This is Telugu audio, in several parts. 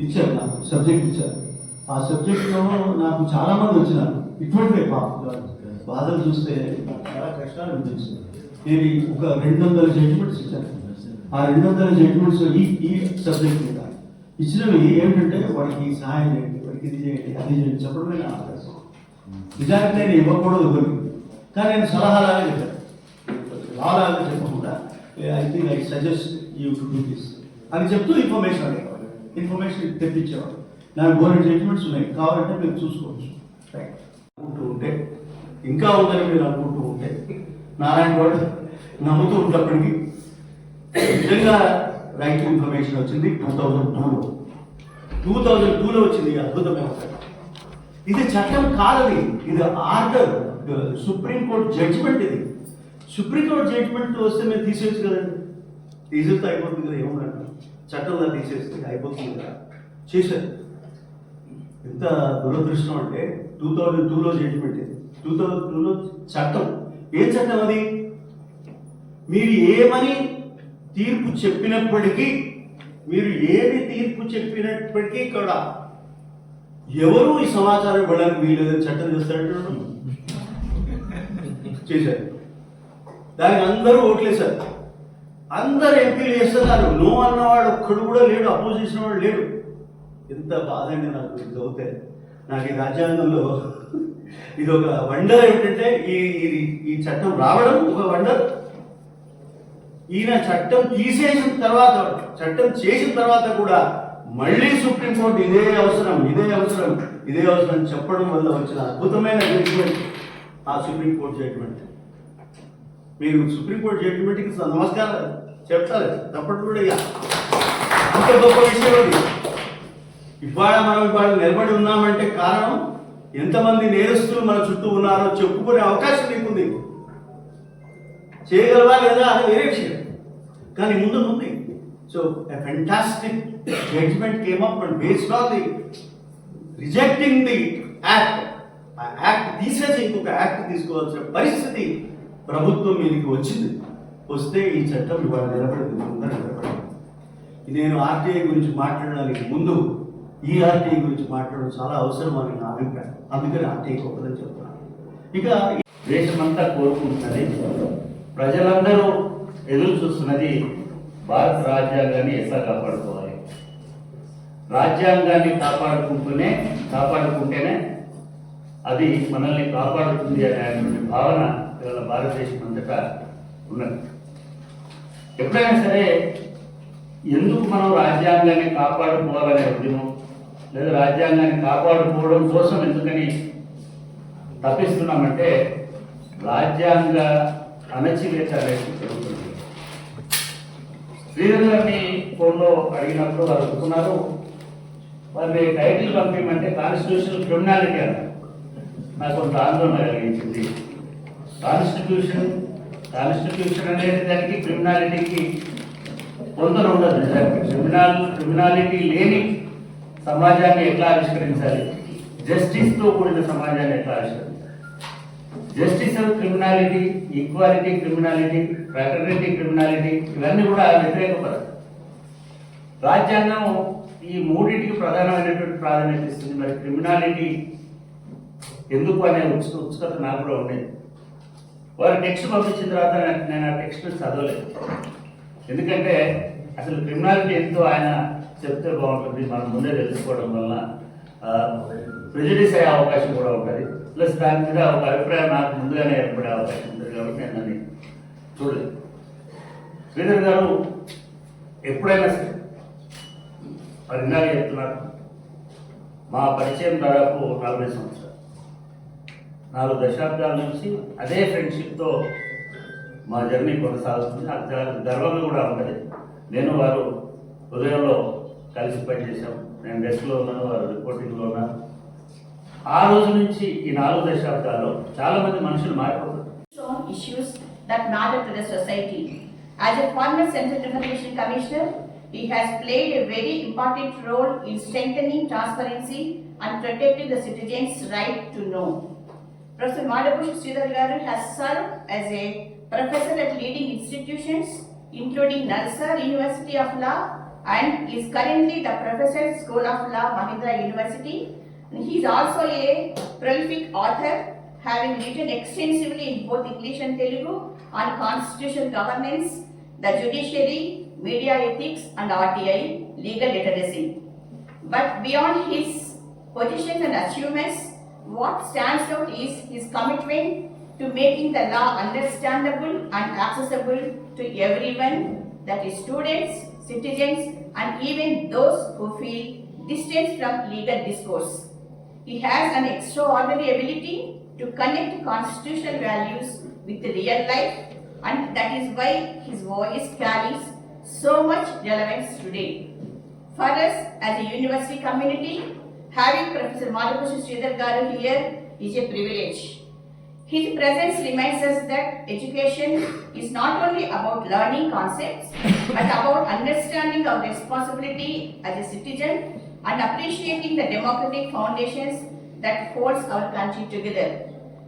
ఇచ్చారు, నాకు సబ్జెక్ట్ ఇచ్చారు. ఆ సబ్జెక్ట్లో నాకు చాలామంది వచ్చినారు. ఇటువంటివే బాధలు చూస్తే నాకు చాలా కష్టాలు అనిపించింది. నేను ఒక 200 జడ్జిమెంట్స్ ఇచ్చాను. ఆ 200 జడ్జిమెంట్స్ ఈ సబ్జెక్ట్ మీద ఇచ్చినవి ఏమిటంటే వాడికి సహాయం చేయండి, వాడికి ఇది చేయండి, అది చేయండి చెప్పడమే నా ఆలోచన. నిజానికి నేను ఇవ్వకూడదు కొన్ని, కానీ నేను సలహాలాగా చెప్పాను, లాలాగా చెప్పకుండా I think I suggest you to do this అని చెప్తూ ఇన్ఫర్మేషన్ అడిగేవాడు, ఇన్ఫర్మేషన్ తెప్పించేవాడు. నాకు గవర్నమెంట్ జడ్జిమెంట్స్ ఉన్నాయి, కావాలంటే మీరు చూసుకోవచ్చు. రైట్ అనుకుంటూ ఉంటే ఇంకా ఉందని మీరు అనుకుంటూ ఉంటే నారాయణ గౌడ్ నమ్ముతూ ఉన్నప్పటికీ నిజంగా రైట్ ఇన్ఫర్మేషన్ వచ్చింది 2002లో వచ్చింది. అద్భుతమైన చట్టం ఇది. చట్టం కాదది, ఇది ఆర్డర్, సుప్రీంకోర్టు జడ్జిమెంట్. ఇది సుప్రీంకోర్టు జడ్జిమెంట్ వస్తే మేము తీసేయచ్చు కదండి, తీసేస్తే అయిపోతుంది కదా, ఏమన్నా చట్టంలో తీసేస్తే అయిపోతుంది కదా. చేశారు. ఎంత దురదృష్టం అంటే 2002లో జడ్జిమెంట్, ఇది 2002లో చట్టం. ఏ చట్టం అది? మీరు ఏమని తీర్పు చెప్పినప్పటికీ, మీరు ఏమి తీర్పు చెప్పినప్పటికీ కూడా ఎవరు ఈ సమాచారం ఇవ్వడానికి వీలేదని చట్టం చేస్తారంటే చేశారు. దానికి అందరూ ఓట్లేశారు, అందరు ఎంపీలు చేస్తున్నారు. నో అన్నవాడు ఒక్కడు కూడా లేడు, అపోజిషన్ వాడు లేడు. ఎంత బాధ అండి నాకు ఇది అవుతే. నాకు ఈ రాజ్యాంగంలో ఇది ఒక వండర్. ఏమిటంటే ఈ చట్టం రావడం ఒక వండర్. ఈయన చట్టం తీసేసిన తర్వాత, చట్టం చేసిన తర్వాత కూడా మళ్ళీ సుప్రీంకోర్టు ఇదే అవసరం చెప్పడం వల్ల వచ్చిన అద్భుతమైన జడ్జిమెంట్ ఆ సుప్రీంకోర్టు జడ్జిమెంట్. మీరు సుప్రీంకోర్టు జడ్జిమెంట్కి నమస్కారం చెప్తారు తప్పటి కూడా. ఇక అంత గొప్ప విషయం అది. మనం నిలబడి ఉన్నామంటే కారణం ఎంతమంది నేరస్తులు మన చుట్టూ ఉన్నారో చెప్పుకునే అవకాశం నీకుంది. చేయగలవా లేదా అది వేరే విషయం, కానీ ముందు ఉంది. So a fantastic judgment came up and based on the rejecting the act, ఆ యాక్ట్ తీసేసి ఇంకొక యాక్ట్ తీసుకోవాల్సిన పరిస్థితి ప్రభుత్వం మీదకి వచ్చింది. వస్తే ఈ చట్టం ఇవాళ నిలబడింది, ముందర నిలబడింది. నేను ఆర్టీఐ గురించి మాట్లాడడానికి ముందు ఈ ఆర్టీఐ గురించి మాట్లాడడం చాలా అవసరం అని నా అభిప్రాయం. అందుకని ఆర్టీఐ గొప్పదని చెప్తున్నాను. ఇక దేశమంతా కోరుకుంటున్నది, ప్రజలందరూ ఎదురు చూస్తున్నది భారత రాజ్యాంగాన్ని ఎట్లా కాపాడుకోవాలి. రాజ్యాంగాన్ని కాపాడుకుంటేనే అది మనల్ని కాపాడుతుంది అనేటువంటి భావన ఇవాళ భారతదేశం అంతటా ఉన్నది. ఎప్పుడైనా సరే ఎందుకు మనం రాజ్యాంగాన్ని కాపాడుకోవాలనే ఉద్యమం, లేదా రాజ్యాంగాన్ని కాపాడుకోవడం కోసం ఎందుకని తప్పిస్తున్నామంటే రాజ్యాంగ అణచివేత అనేది జరుగుతుంది. శ్రీధర్ గారిని ఫోన్లో అడిగినప్పుడు వారు అనుకున్నారు, వారిని టైటిల్ పంపించమంటే కాన్స్టిట్యూషనల్ క్రిమినాలిటీ అన్నారు. నాకు కొంత ఆందోళన కలిగించింది. కాన్స్టిట్యూషన్ అనేది దానికి క్రిమినాలిటీకి పొందన ఉండదు. క్రిమినాలిటీ లేని సమాజాన్ని ఎట్లా ఆవిష్కరించాలి, జస్టిస్తో కూడిన సమాజాన్ని ఎట్లా ఆవిష్కరించాలి. Justice criminality, equality criminality, fraternity criminality ఇవన్నీ కూడా వ్యతిరేకపడదు. రాజ్యాంగం ఈ మూడింటికి ప్రధానమైనటువంటి ప్రాధాన్యత ఇస్తుంది. మరి క్రిమినాలిటీ ఎందుకు అనే ఉత్సుకత నాకు కూడా ఉండేది. వారు టెక్స్ట్ పంపించిన తర్వాత నేను ఆ టెక్స్ట్ చదవలేదు. ఎందుకంటే అసలు క్రిమినాలిటీ ఎంతో ఆయన చెప్తే బాగుంటుంది, మనం ముందే తెలుసుకోవడం వలన ప్రెజుడిస్ అయ్యే అవకాశం కూడా ఉంటుంది. ప్లస్ దాని మీద ఒక అభిప్రాయం నాకు ముందుగానే ఏర్పడే అవకాశం ఉంటుంది. కాబట్టి నేను దాన్ని చూడలేదు. శ్రీధర్ గారు ఎప్పుడైనా సరే మరి ఇందాక చెప్తున్నారు, మా పరిచయం దాదాపు 40 సంవత్సరాలు, 4 దశాబ్దాల నుంచి అదే ఫ్రెండ్షిప్తో మా జర్నీ కొనసాగుతుంది. నాకు గర్వంగా కూడా ఉంటుంది. నేను వారు ఉదయంలో కలిసి పనిచేశాం. నేను డెస్క్లో ఉన్నాను, వారు రిపోర్టింగ్లో ఉన్నారు. ఆ రోజు నుంచి ఈ 4 దశాబ్దాల్లో చాలా మంది మనుషులు మారిపోతారు. Issues that matter to the society. As a former Central Information Commissioner, he has played a very important role in strengthening transparency and protecting the citizens' right to know. Professor Madhapushi Sridhar Garu has served as a professor at leading institutions including Nalsar University of Law, and is currently the Professor School of Law, Mahindra University. He is also a prolific author, having written extensively in both English and Telugu on constitutional governance, the judiciary, media ethics, and RTI, legal literacy. But beyond his positions and achievements, what stands out is his commitment to making the law understandable and accessible to everyone, that is students, citizens, and even those who feel distant from legal discourse. He has an extraordinary ability to connect constitutional values with real life, and that is why his voice carries so much relevance today. For us as a university community, having Professor Madhukrishna Sridhar Garu here is a privilege. His presence reminds us that education is not only about learning concepts, but about understanding our responsibility as a citizen and appreciating the democratic foundations that holds our country together.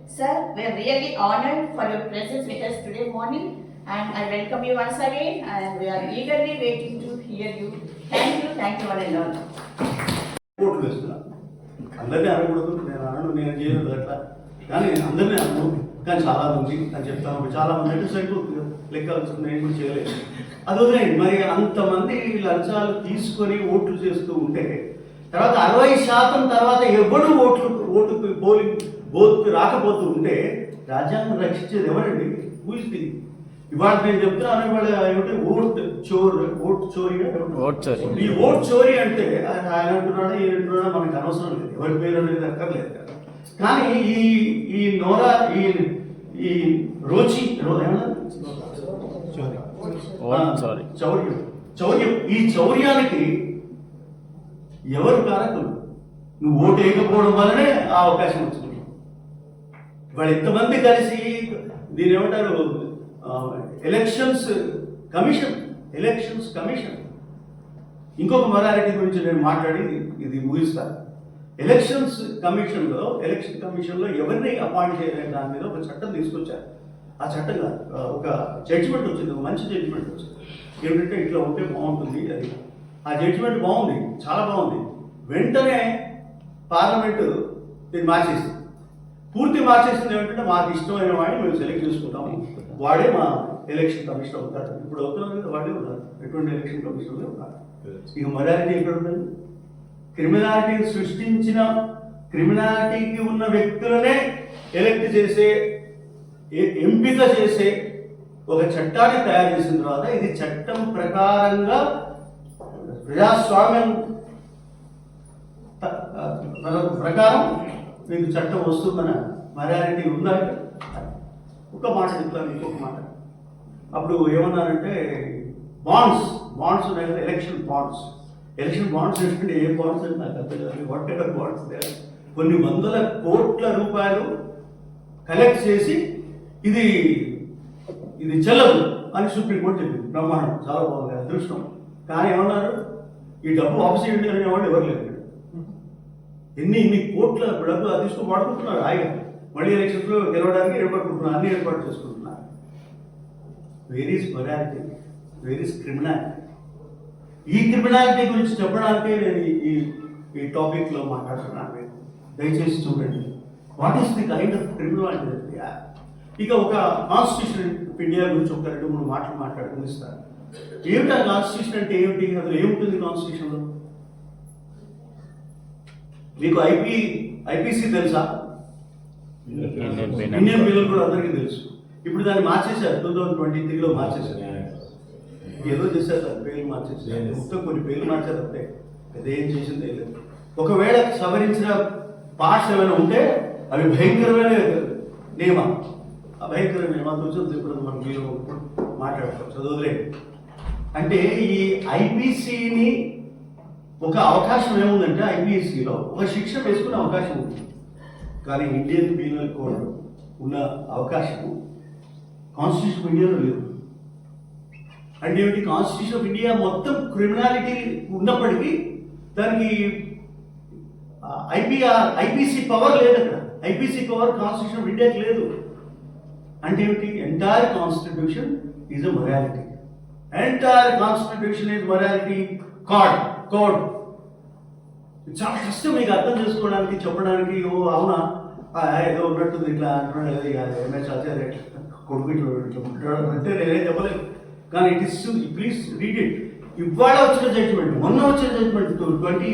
Sir, we are really honored for your presence with us today morning, and I welcome you once again, and we are eagerly waiting to hear you. Thank you one and all. Vote వేస్తున్నా అందరినీ అనకూడదు, నేను చేయలేదు అట్లా, కానీ అందరినీ అనను, కానీ చాలా మంది అని చెప్తాను. చాలా మంది అంటే సరిపోతుంది, లెక్క నేను కూడా చేయలేదు. అది వదిలేండి. మరి అంతమంది లంచాలు తీసుకొని ఓట్లు చేస్తూ ఉంటే తర్వాత 60% తర్వాత ఎవడు ఓటుకు పోలింగ్ రాకపోతూ ఉంటే రాజ్యాంగం రక్షించేది ఎవరండి? ఊహింది. ఇవాళ నేను చెప్తున్నాను, ఇవాళ ఏమంటే ఓట్ చోరీ. ఈ ఓట్ చోరీ అంటే ఆయన అంటున్నాడా ఈయన అంటున్నాడా మనకు అనవసరం లేదు, ఎవరి పేరు అనేది అక్కర్లేదు. కానీ ఈ నోరా ఈ రోచి చౌర్యం, ఈ చౌర్యానికి ఎవరు కారకులు? నువ్వు ఓటు వేయకపోవడం వల్లనే ఆ అవకాశం వచ్చింది. ఇవాళ ఎంతమంది కలిసి దీని ఏమంటారు, ఎలక్షన్స్ కమిషన్. ఇంకొక మొరాలిటీ గురించి నేను మాట్లాడి ఇది ముగిస్తాను. ఎలక్షన్ కమిషన్లో ఎవరిని అపాయింట్ చేయలేని దాని మీద ఒక చట్టం తీసుకొచ్చారు. ఆ చట్టం ఒక జడ్జిమెంట్ వచ్చింది, ఒక మంచి జడ్జిమెంట్ వచ్చింది. ఏమిటంటే ఇట్లా ఉంటే బాగుంటుంది అది. ఆ జడ్జిమెంట్ బాగుంది, చాలా బాగుంది. వెంటనే పార్లమెంటు దీన్ని మార్చేసింది. పూర్తి మార్చేసింది. ఏమిటంటే మాకు ఇష్టమైన వాడిని మేము సెలెక్ట్ చేసుకుంటాము, వాడే మా ఎలక్షన్ కమిషనర్ అవుతారు. ఇప్పుడు అవుతున్నారు కదా, వాడే ఉన్నారు, ఎటువంటి ఎలక్షన్ కమిషనర్లే ఉన్నారు. ఇక మొరాలిటీ ఎక్కడ ఉంటుంది? క్రిమినాలిటీని సృష్టించిన, క్రిమినాలిటీకి ఉన్న వ్యక్తులనే ఎలక్ట్ చేసే, ఎంపిక చేసే ఒక చట్టాన్ని తయారు చేసిన తర్వాత ఇది చట్టం ప్రకారంగా ప్రజాస్వామ్యం ప్రకారం మీకు చట్టం వస్తుందన్న మొరాలిటీ ఉందా? ఒక మాట చెప్తాను, ఇంకొక మాట. అప్పుడు ఏమన్నారంటే బాండ్స్ ఉన్నాయి కదా, ఎలక్షన్ బాండ్స్ ఏంటంటే ఏ బాండ్స్ అంటే నాకు అర్థం కాదు. వాట్ ఎవర్ బాండ్స్, కొన్ని వందల కోట్ల రూపాయలు కలెక్ట్ చేసి ఇది చెల్లదు అని సుప్రీంకోర్టు చెప్పింది. బ్రహ్మాండం, చాలా బాగుంది, అదృష్టం. కానీ ఏమన్నారు, ఈ డబ్బు వాపసు ఇవ్వండి అనేవాళ్ళు ఎవరు లేరు. ఇన్ని కోట్ల డబ్బు అది తీసుకుని వాడుకుంటున్నారు హాయిగా. మళ్ళీ ఎలక్షన్స్లో గెలవడానికి ఏర్పడుకుంటున్నారు, అన్ని ఏర్పాటు చేసుకుంటున్నారు. Where is morality, where is criminality? ఈ క్రిమినాలిటీ గురించి చెప్పడానికే నేను ఈ టాపిక్లో మాట్లాడుతున్నాను. దయచేసి చూడండి, what is the kind of criminality. ఇక ఒక కాన్స్టిట్యూషన్ ఆఫ్ ఇండియా గురించి ఒక 2-3 మాటలు మాట్లాడుకునిస్తాను. ఏమిటా కాన్స్టిట్యూషన్ అంటే ఏమిటి, అందులో ఏముంటుంది కాన్స్టిట్యూషన్లో? మీకు ఐపీసీ తెలుసా? ఇండియన్ పిల్లలు కూడా అందరికీ తెలుసు. ఇప్పుడు దాన్ని మార్చేశారు, 2023లో మార్చేశారు. ఏదో చేశారు, దాని పేర్లు మార్చేసారు, మొత్తం కొన్ని పేర్లు మార్చారు అంతే, అదేం చేసిందే లేదు. ఒకవేళ సవరించిన పార్ట్స్ ఏమైనా ఉంటే అవి భయంకరమైన నియమం. ఆ భయంకరమైన నియమాలతో ఇప్పుడు మనం మీరు మాట్లాడతాం, చదువులే. అంటే ఈ ఐపీసీని ఒక అవకాశం ఏముందంటే, ఐపీసీలో ఒక శిక్ష వేసుకునే అవకాశం ఉంది. కానీ ఇండియన్ పీనల్ కోడ్ ఉన్న అవకాశం కాన్స్టిట్యూషన్ ఆఫ్ ఇండియాలో లేదు. అంటే ఏమిటి? కాన్స్టిట్యూషన్ ఆఫ్ ఇండియా మొత్తం క్రిమినాలిటీ ఉన్నప్పటికీ దానికి ఐపీసీ పవర్ లేదు. అక్కడ ఐపీసీ పవర్ కాన్స్టిట్యూషన్ ఆఫ్ ఇండియాకి లేదు. అంటే ఏమిటి? Entire constitution is a morality. Entire constitution is morality code. చాలా కష్టం మీకు అర్థం చేసుకోవడానికి, చెప్పడానికి. ఓ అవునా ఏదో ఉన్నట్టుంది ఇట్లా అంటున్నాడు ఎంఎస్ ఆచార్య కొడుకు ఇట్లా ఉంటాడు అంటే నేనేం చెప్పలేదు. కానీ it is please read it. ఇవాళ వచ్చిన జడ్జిమెంట్, మొన్న వచ్చిన జడ్జిమెంట్ 20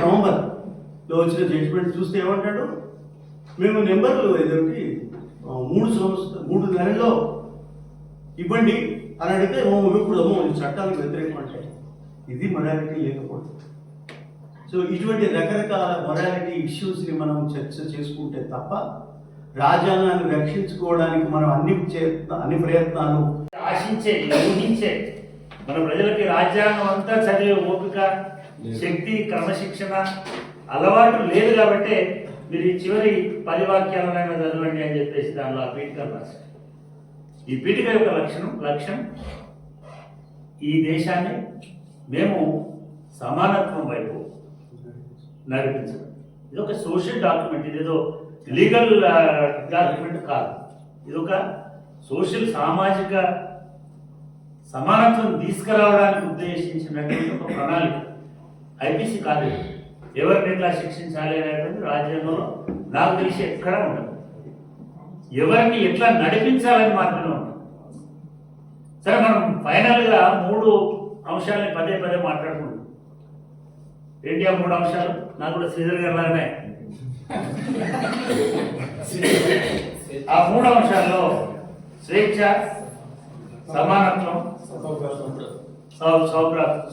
నవంబర్లో వచ్చిన జడ్జిమెంట్ చూస్తే ఏమంటాడు, మేము నెంబర్లు ఏదేంటి 3 నెలల్లో ఇవ్వండి అని అడిగితే ఇప్పుడు ఇది చట్టానికి వ్యతిరేకం అంటే ఇది మొరాలిటీ లేకపోవడం. సో ఇటువంటి రకరకాల మొరాలిటీ ఇష్యూస్ని మనం చర్చ చేసుకుంటే తప్ప రాజ్యాంగాన్ని రక్షించుకోవడానికి మనం అన్ని ప్రయత్నాలు ఆశించే ఊహించే మన ప్రజలకి రాజ్యాంగం అంతా చదివే ఓపిక, శక్తి, క్రమశిక్షణ అలవాటు లేదు కాబట్టి మీరు ఈ చివరి 10 వాక్యాలనైనా చదవండి అని చెప్పేసి దానిలో ఆ పీఠికలు రాశారు. ఈ పీఠిక యొక్క లక్ష్యం ఈ దేశాన్ని మేము సమానత్వం వైపు నడిపించడం. ఇది ఒక సోషల్ డాక్యుమెంట్, ఇదేదో లీగల్ డాక్యుమెంట్ కాదు. ఇది ఒక సోషల్ సామాజిక సమానత్వం తీసుకురావడానికి ఉద్దేశించినటువంటి ఒక ప్రణాళిక. ఐపీసీ కాదు, ఎవరిని ఎట్లా శిక్షించాలి అనేటువంటి రాజ్యాంగంలో నాకు తెలిసి ఎక్కడ ఉండదు. ఎవరిని ఎట్లా నడిపించాలని మాత్రమే ఉంటుంది. సరే, మనం ఫైనల్గా 3 అంశాలని పదే మాట్లాడుకుంటాం. ఏంటి ఆ 3 అంశాలు? నాకు కూడా శ్రీధర్ గారు లాగానే ఆ 3 అంశాల్లో స్వేచ్ఛ, సమానత్వం,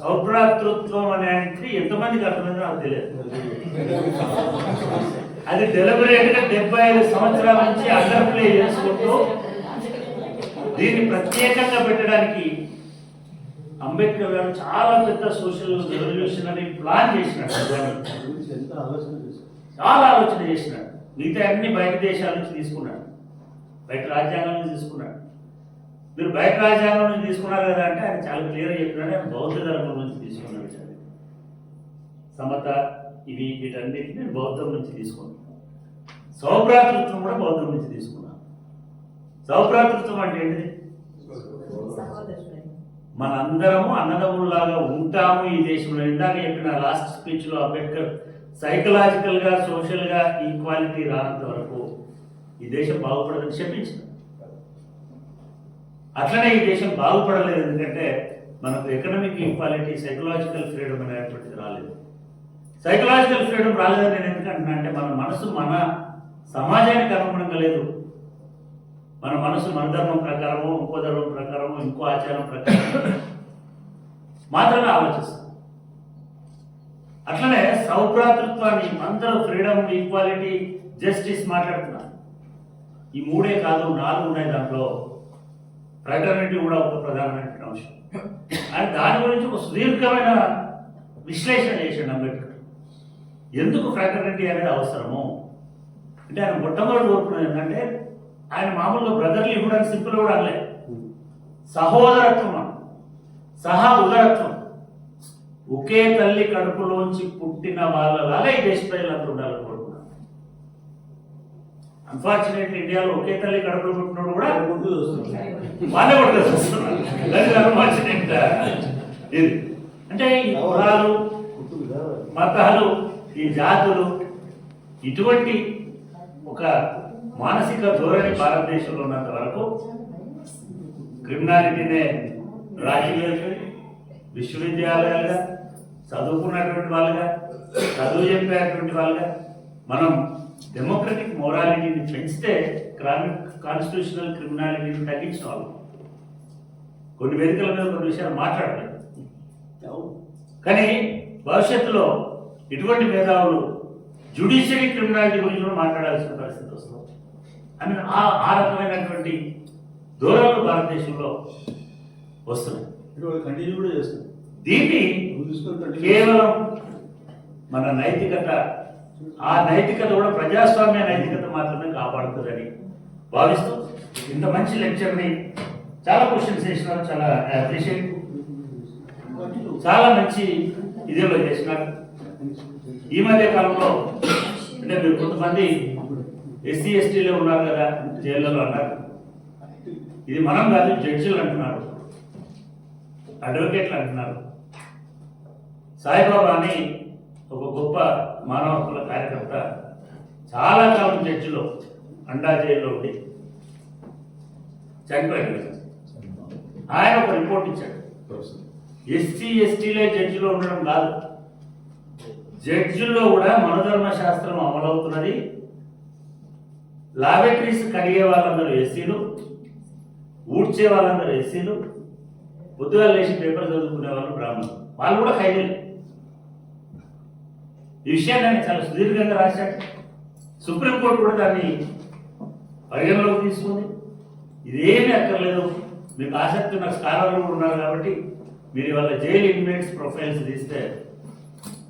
సౌభ్రాతృత్వం అనేది ఎంతమందికి అర్థమైందో నాకు తెలియదు. అది డెలిబరేట్గా 75 సంవత్సరాల నుంచి అండర్ ప్లే చేసుకుంటూ దీన్ని ప్రత్యేకంగా పెట్టడానికి అంబేద్కర్ గారు చాలా పెద్ద సోషల్ రెవల్యూషనరీ ప్లాన్ చేసినాడు. చాలా ఆలోచన చేసినాడు. మిగతా అన్ని బయట దేశాల నుంచి తీసుకున్నాడు, బయట రాజ్యాంగం నుంచి తీసుకున్నాడు. మీరు బయట రాజ్యాంగం నుంచి తీసుకున్నారు కదా అంటే ఆయన చాలా క్లియర్గా చెప్పినాడు. ఆయన బౌద్ధ ధర్మం నుంచి తీసుకున్నాడు. సమత ఇవి వీటన్నిటిని నేను బౌద్ధం నుంచి తీసుకున్నాను. సౌభ్రాతృత్వం కూడా బౌద్ధం నుంచి తీసుకున్నాను. సౌభ్రాతృత్వం అంటే ఏంటిది? మనందరము అన్నదమ్ముల్లాగా ఉంటాము ఈ దేశంలో. ఇందాక చెప్పిన లాస్ట్ స్పీచ్లో అంబేద్కర్ సైకలాజికల్గా సోషల్గా ఈక్వాలిటీ రానంత వరకు ఈ దేశం బాగుపడదని చెప్పించింది. అట్లనే ఈ దేశం బాగుపడలేదు. ఎందుకంటే మనకు ఎకనామిక్ ఈక్వాలిటీ, సైకలాజికల్ ఫ్రీడమ్ అనేటువంటిది రాలేదు. సైకలాజికల్ ఫ్రీడమ్ రాలేదని నేను ఎందుకంటున్నా అంటే మన మనసు మన సమాజానికి అనుగుణంగా లేదు. మన మనసు మన ధర్మం ప్రకారము, ఇంకో ధర్మం ప్రకారము, ఇంకో ఆచారం ప్రకారం మాత్రమే ఆలోచిస్తాం. అట్లనే సౌభ్రాతృత్వాన్ని అందరూ ఫ్రీడమ్, ఈక్వాలిటీ, జస్టిస్ మాట్లాడుతున్నారు. ఈ 3 కాదు 4 ఉన్నాయి. దాంట్లో ఫ్రాటర్నిటీ కూడా ఒక ప్రధానమైన అంశం. అండ్ దాని గురించి ఒక సుదీర్ఘమైన విశ్లేషణ చేశాడు అంబేద్కర్. ఎందుకు ఫ్రాటర్నిటీ అనేది అవసరము అంటే ఆయన మొట్టమొదటి కోరుకున్నది ఏంటంటే ఆయన మామూలుగా బ్రదర్లీ కూడా సింపుల్ కూడా అనలే, సహోదరత్వం, ఉదరత్వం. ఒకే తల్లి కడుపులోంచి పుట్టిన వాళ్ళలాగా ఈ దేశ ప్రజలందరూ ఉండాలని కోరుకున్నాను. అన్ఫార్చునేట్లీ ఇండియాలో ఒకే తల్లి కడుపులో పుట్టినోడు కూడా వాళ్ళే కొట్టుకు వస్తున్నారు. అన్ఫార్చునేట్ ఇది అంటే ఈ కులాలు, మతాలు, ఈ జాతులు, ఇటువంటి ఒక మానసిక ధోరణి భారతదేశంలో ఉన్నంత వరకు క్రిమినాలిటీనే రాజకీయాలు, విశ్వవిద్యాలయాలుగా చదువుకున్నటువంటి వాళ్ళుగా, చదువు చెప్పేటువంటి వాళ్ళుగా మనం డెమోక్రటిక్ మొరాలిటీని పెంచితే కాన్స్టిట్యూషనల్ క్రిమినాలిటీని తగ్గించిన వాళ్ళు. కొన్ని వేదికల మీద కొన్ని విషయాలు మాట్లాడలేదు. కానీ భవిష్యత్తులో ఇటువంటి మేధావులు జ్యుడిషియరీ క్రిమినాలిటీ గురించి కూడా మాట్లాడాల్సిన పరిస్థితి వస్తుంది. అని ఆ రకమైనటువంటి ధోరణులు భారతదేశంలో వస్తున్నాయి. కంటిన్యూ కూడా చేస్తాం. దీన్ని కేవలం మన నైతికత, ఆ నైతికత కూడా ప్రజాస్వామ్య నైతికత మాత్రమే కాపాడుతుందని భావిస్తూ ఇంత మంచి లెక్చర్ని చాలా క్వశ్చన్స్ చేసినారు. చాలా అప్రిషియేట్. చాలా మంచి ఇదేలో చేసినారు. ఈ మధ్య కాలంలో అంటే మీరు కొంతమంది ఎస్సీ ఎస్టీలో ఉన్నారు కదా జైళ్ళలో అన్నారు. ఇది మనం కాదు, జడ్జిలు అంటున్నారు. అడ్వకేట్లు అంటున్నారు. సాయిబాబా అని ఒక గొప్ప మానవ హక్కుల కార్యకర్త చాలా కాలం జడ్జిలో అండా జైల్లో ఉండి చనిపోయాడు. ఆయన ఒక రిపోర్ట్ ఇచ్చాడు. ఎస్సీ ఎస్టీలే జడ్జిలో ఉండడం కాదు, జడ్జిల్లో కూడా మనధర్మ శాస్త్రం అమలవుతున్నది. లాబెటరీస్ కడిగే వాళ్ళందరూ ఎస్సీలు, ఊడ్చే వాళ్ళందరూ ఎస్సీలు, పొద్దుగా లేచి పేపర్ చదువుకునే వాళ్ళు బ్రాహ్మణులు, వాళ్ళు కూడా ఖైదీలు. ఈ విషయాన్ని ఆయన చాలా సుదీర్ఘంగా రాశాడు. సుప్రీంకోర్టు కూడా దాన్ని పరిగణలోకి తీసుకుంది. ఇదేమీ అక్కర్లేదు, మీకు ఆసక్తి ఉన్న స్కాలర్లు కూడా ఉన్నారు కాబట్టి మీరు వాళ్ళ జైలు ఇన్మేట్స్ ప్రొఫైల్స్ తీస్తే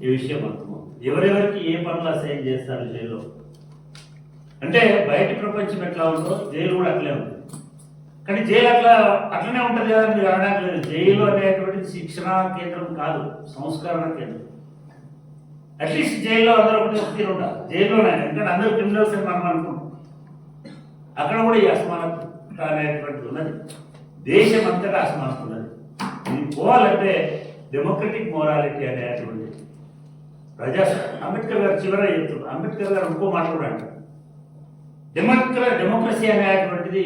ఈ విషయం అర్థమవుతుంది. ఎవరెవరికి ఏ పనులు అసైన్ చేస్తారు జైల్లో. అంటే బయట ప్రపంచం ఎట్లా ఉందో జైలు కూడా అట్లే ఉంది. కానీ జైలు అట్లనే ఉంటుంది కదా మీరు అనడానికి లేదు. జైలు అనేటువంటిది శిక్షణా కేంద్రం కాదు, సంస్కరణ కేంద్రం. అట్లీస్ట్ జైల్లో అందరూ ఒకటి తీరు ఉంటారు జైల్లోనే, ఎందుకంటే అందరూ క్రిమినల్స్ అని మనం అనుకుంటాం. అక్కడ కూడా ఈ అసమానత అనేటువంటిది ఉన్నది. దేశం అంతటా అసమానత ఉన్నది. ఇది పోవాలంటే డెమోక్రటిక్ మోరాలిటీ అనేటువంటి అంబేద్కర్ గారు చివరి చెప్తున్నారు. అంబేద్కర్ గారు ఇంకో మాట కూడా అంటారు, డెమోక్రసీ అనేటువంటిది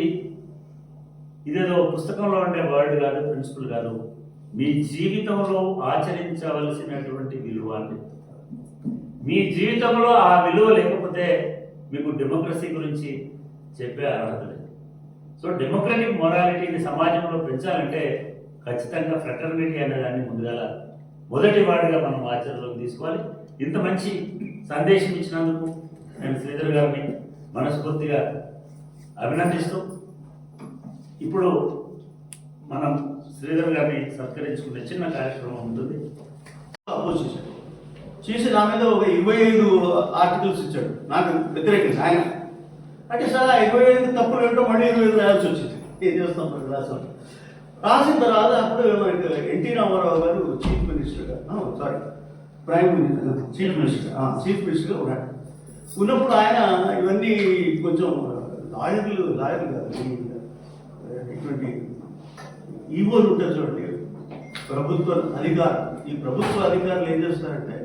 ఇదేదో పుస్తకంలో ఉండే వర్డ్ కాదు, ప్రిన్సిపల్ కాదు, మీ జీవితంలో ఆచరించవలసినటువంటి విలువ అని. మీ జీవితంలో ఆ విలువ లేకపోతే మీకు డెమోక్రసీ గురించి చెప్పే అర్హత లేదు. సో డెమోక్రటిక్ మొరాలిటీని సమాజంలో పెంచాలంటే ఖచ్చితంగా ఫ్రెటర్నిటీ అనే దాన్ని ముందుగా మొదటి వాడిగా మనం ఆచరణలోకి తీసుకోవాలి. ఇంత మంచి సందేశం ఇచ్చినందుకు నేను శ్రీధర్ గారిని మనస్ఫూర్తిగా అభినందిస్తూ, ఇప్పుడు మనం శ్రీధర్ గారిని సత్కరించుకునే చిన్న కార్యక్రమం ఉంటుంది. చేసి నా మీద ఒక 25 ఆర్టికల్స్ ఇచ్చాడు నాకు వ్యతిరేకంగా ఆయన. అంటే సార్ 25 తప్పులు ఏంటో మళ్ళీ 25 రాయాల్సి వచ్చింది. ఏం చేస్తాం మరి రాసిన తర్వాత అప్పుడు మనకి ఎన్టీ రామారావు గారు చీఫ్ మినిస్టర్గా ప్రైమ్ మినిస్టర్ చీఫ్ మినిస్టర్గా ఉన్నాడు. ఉన్నప్పుడు ఆయన ఇవన్నీ కొంచెం లాయర్లు కాదు, ఇటువంటి ఈవోలు ఉంటారు చూడండి, ప్రభుత్వ అధికారులు. ఈ ప్రభుత్వ అధికారులు ఏం చేస్తారంటే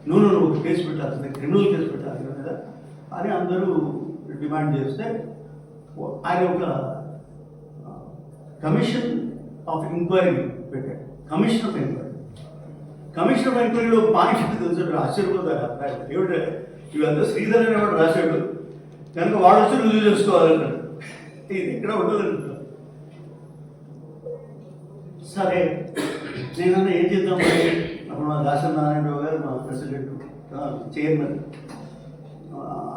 నువ్వు ఒక కేసు పెట్టాల్సిందే, క్రిమినల్ కేసు పెట్టాల్సిన కదా అని అందరూ డిమాండ్ చేస్తే ఆయన ఒక కమిషన్ ఆఫ్ ఎంక్వైరీ పెట్టాడు. కమిషన్ ఆఫ్ ఎంక్వైరీలో పాయింట్ తెలుసు, ఆశ్చర్యపోతారు. ఏమిటంటే ఇవంతా శ్రీధర్ అనేవాడు రాశాడు కనుక వాడు వచ్చి రుజువు చేసుకోవాలన్నాడు. ఇది ఎక్కడ ఉండదు. సరే నేనన్నా ఏం చేద్దాం. అప్పుడు మా దాసరి నారాయణరావు గారు మా ప్రెసిడెంట్ చైర్మన్,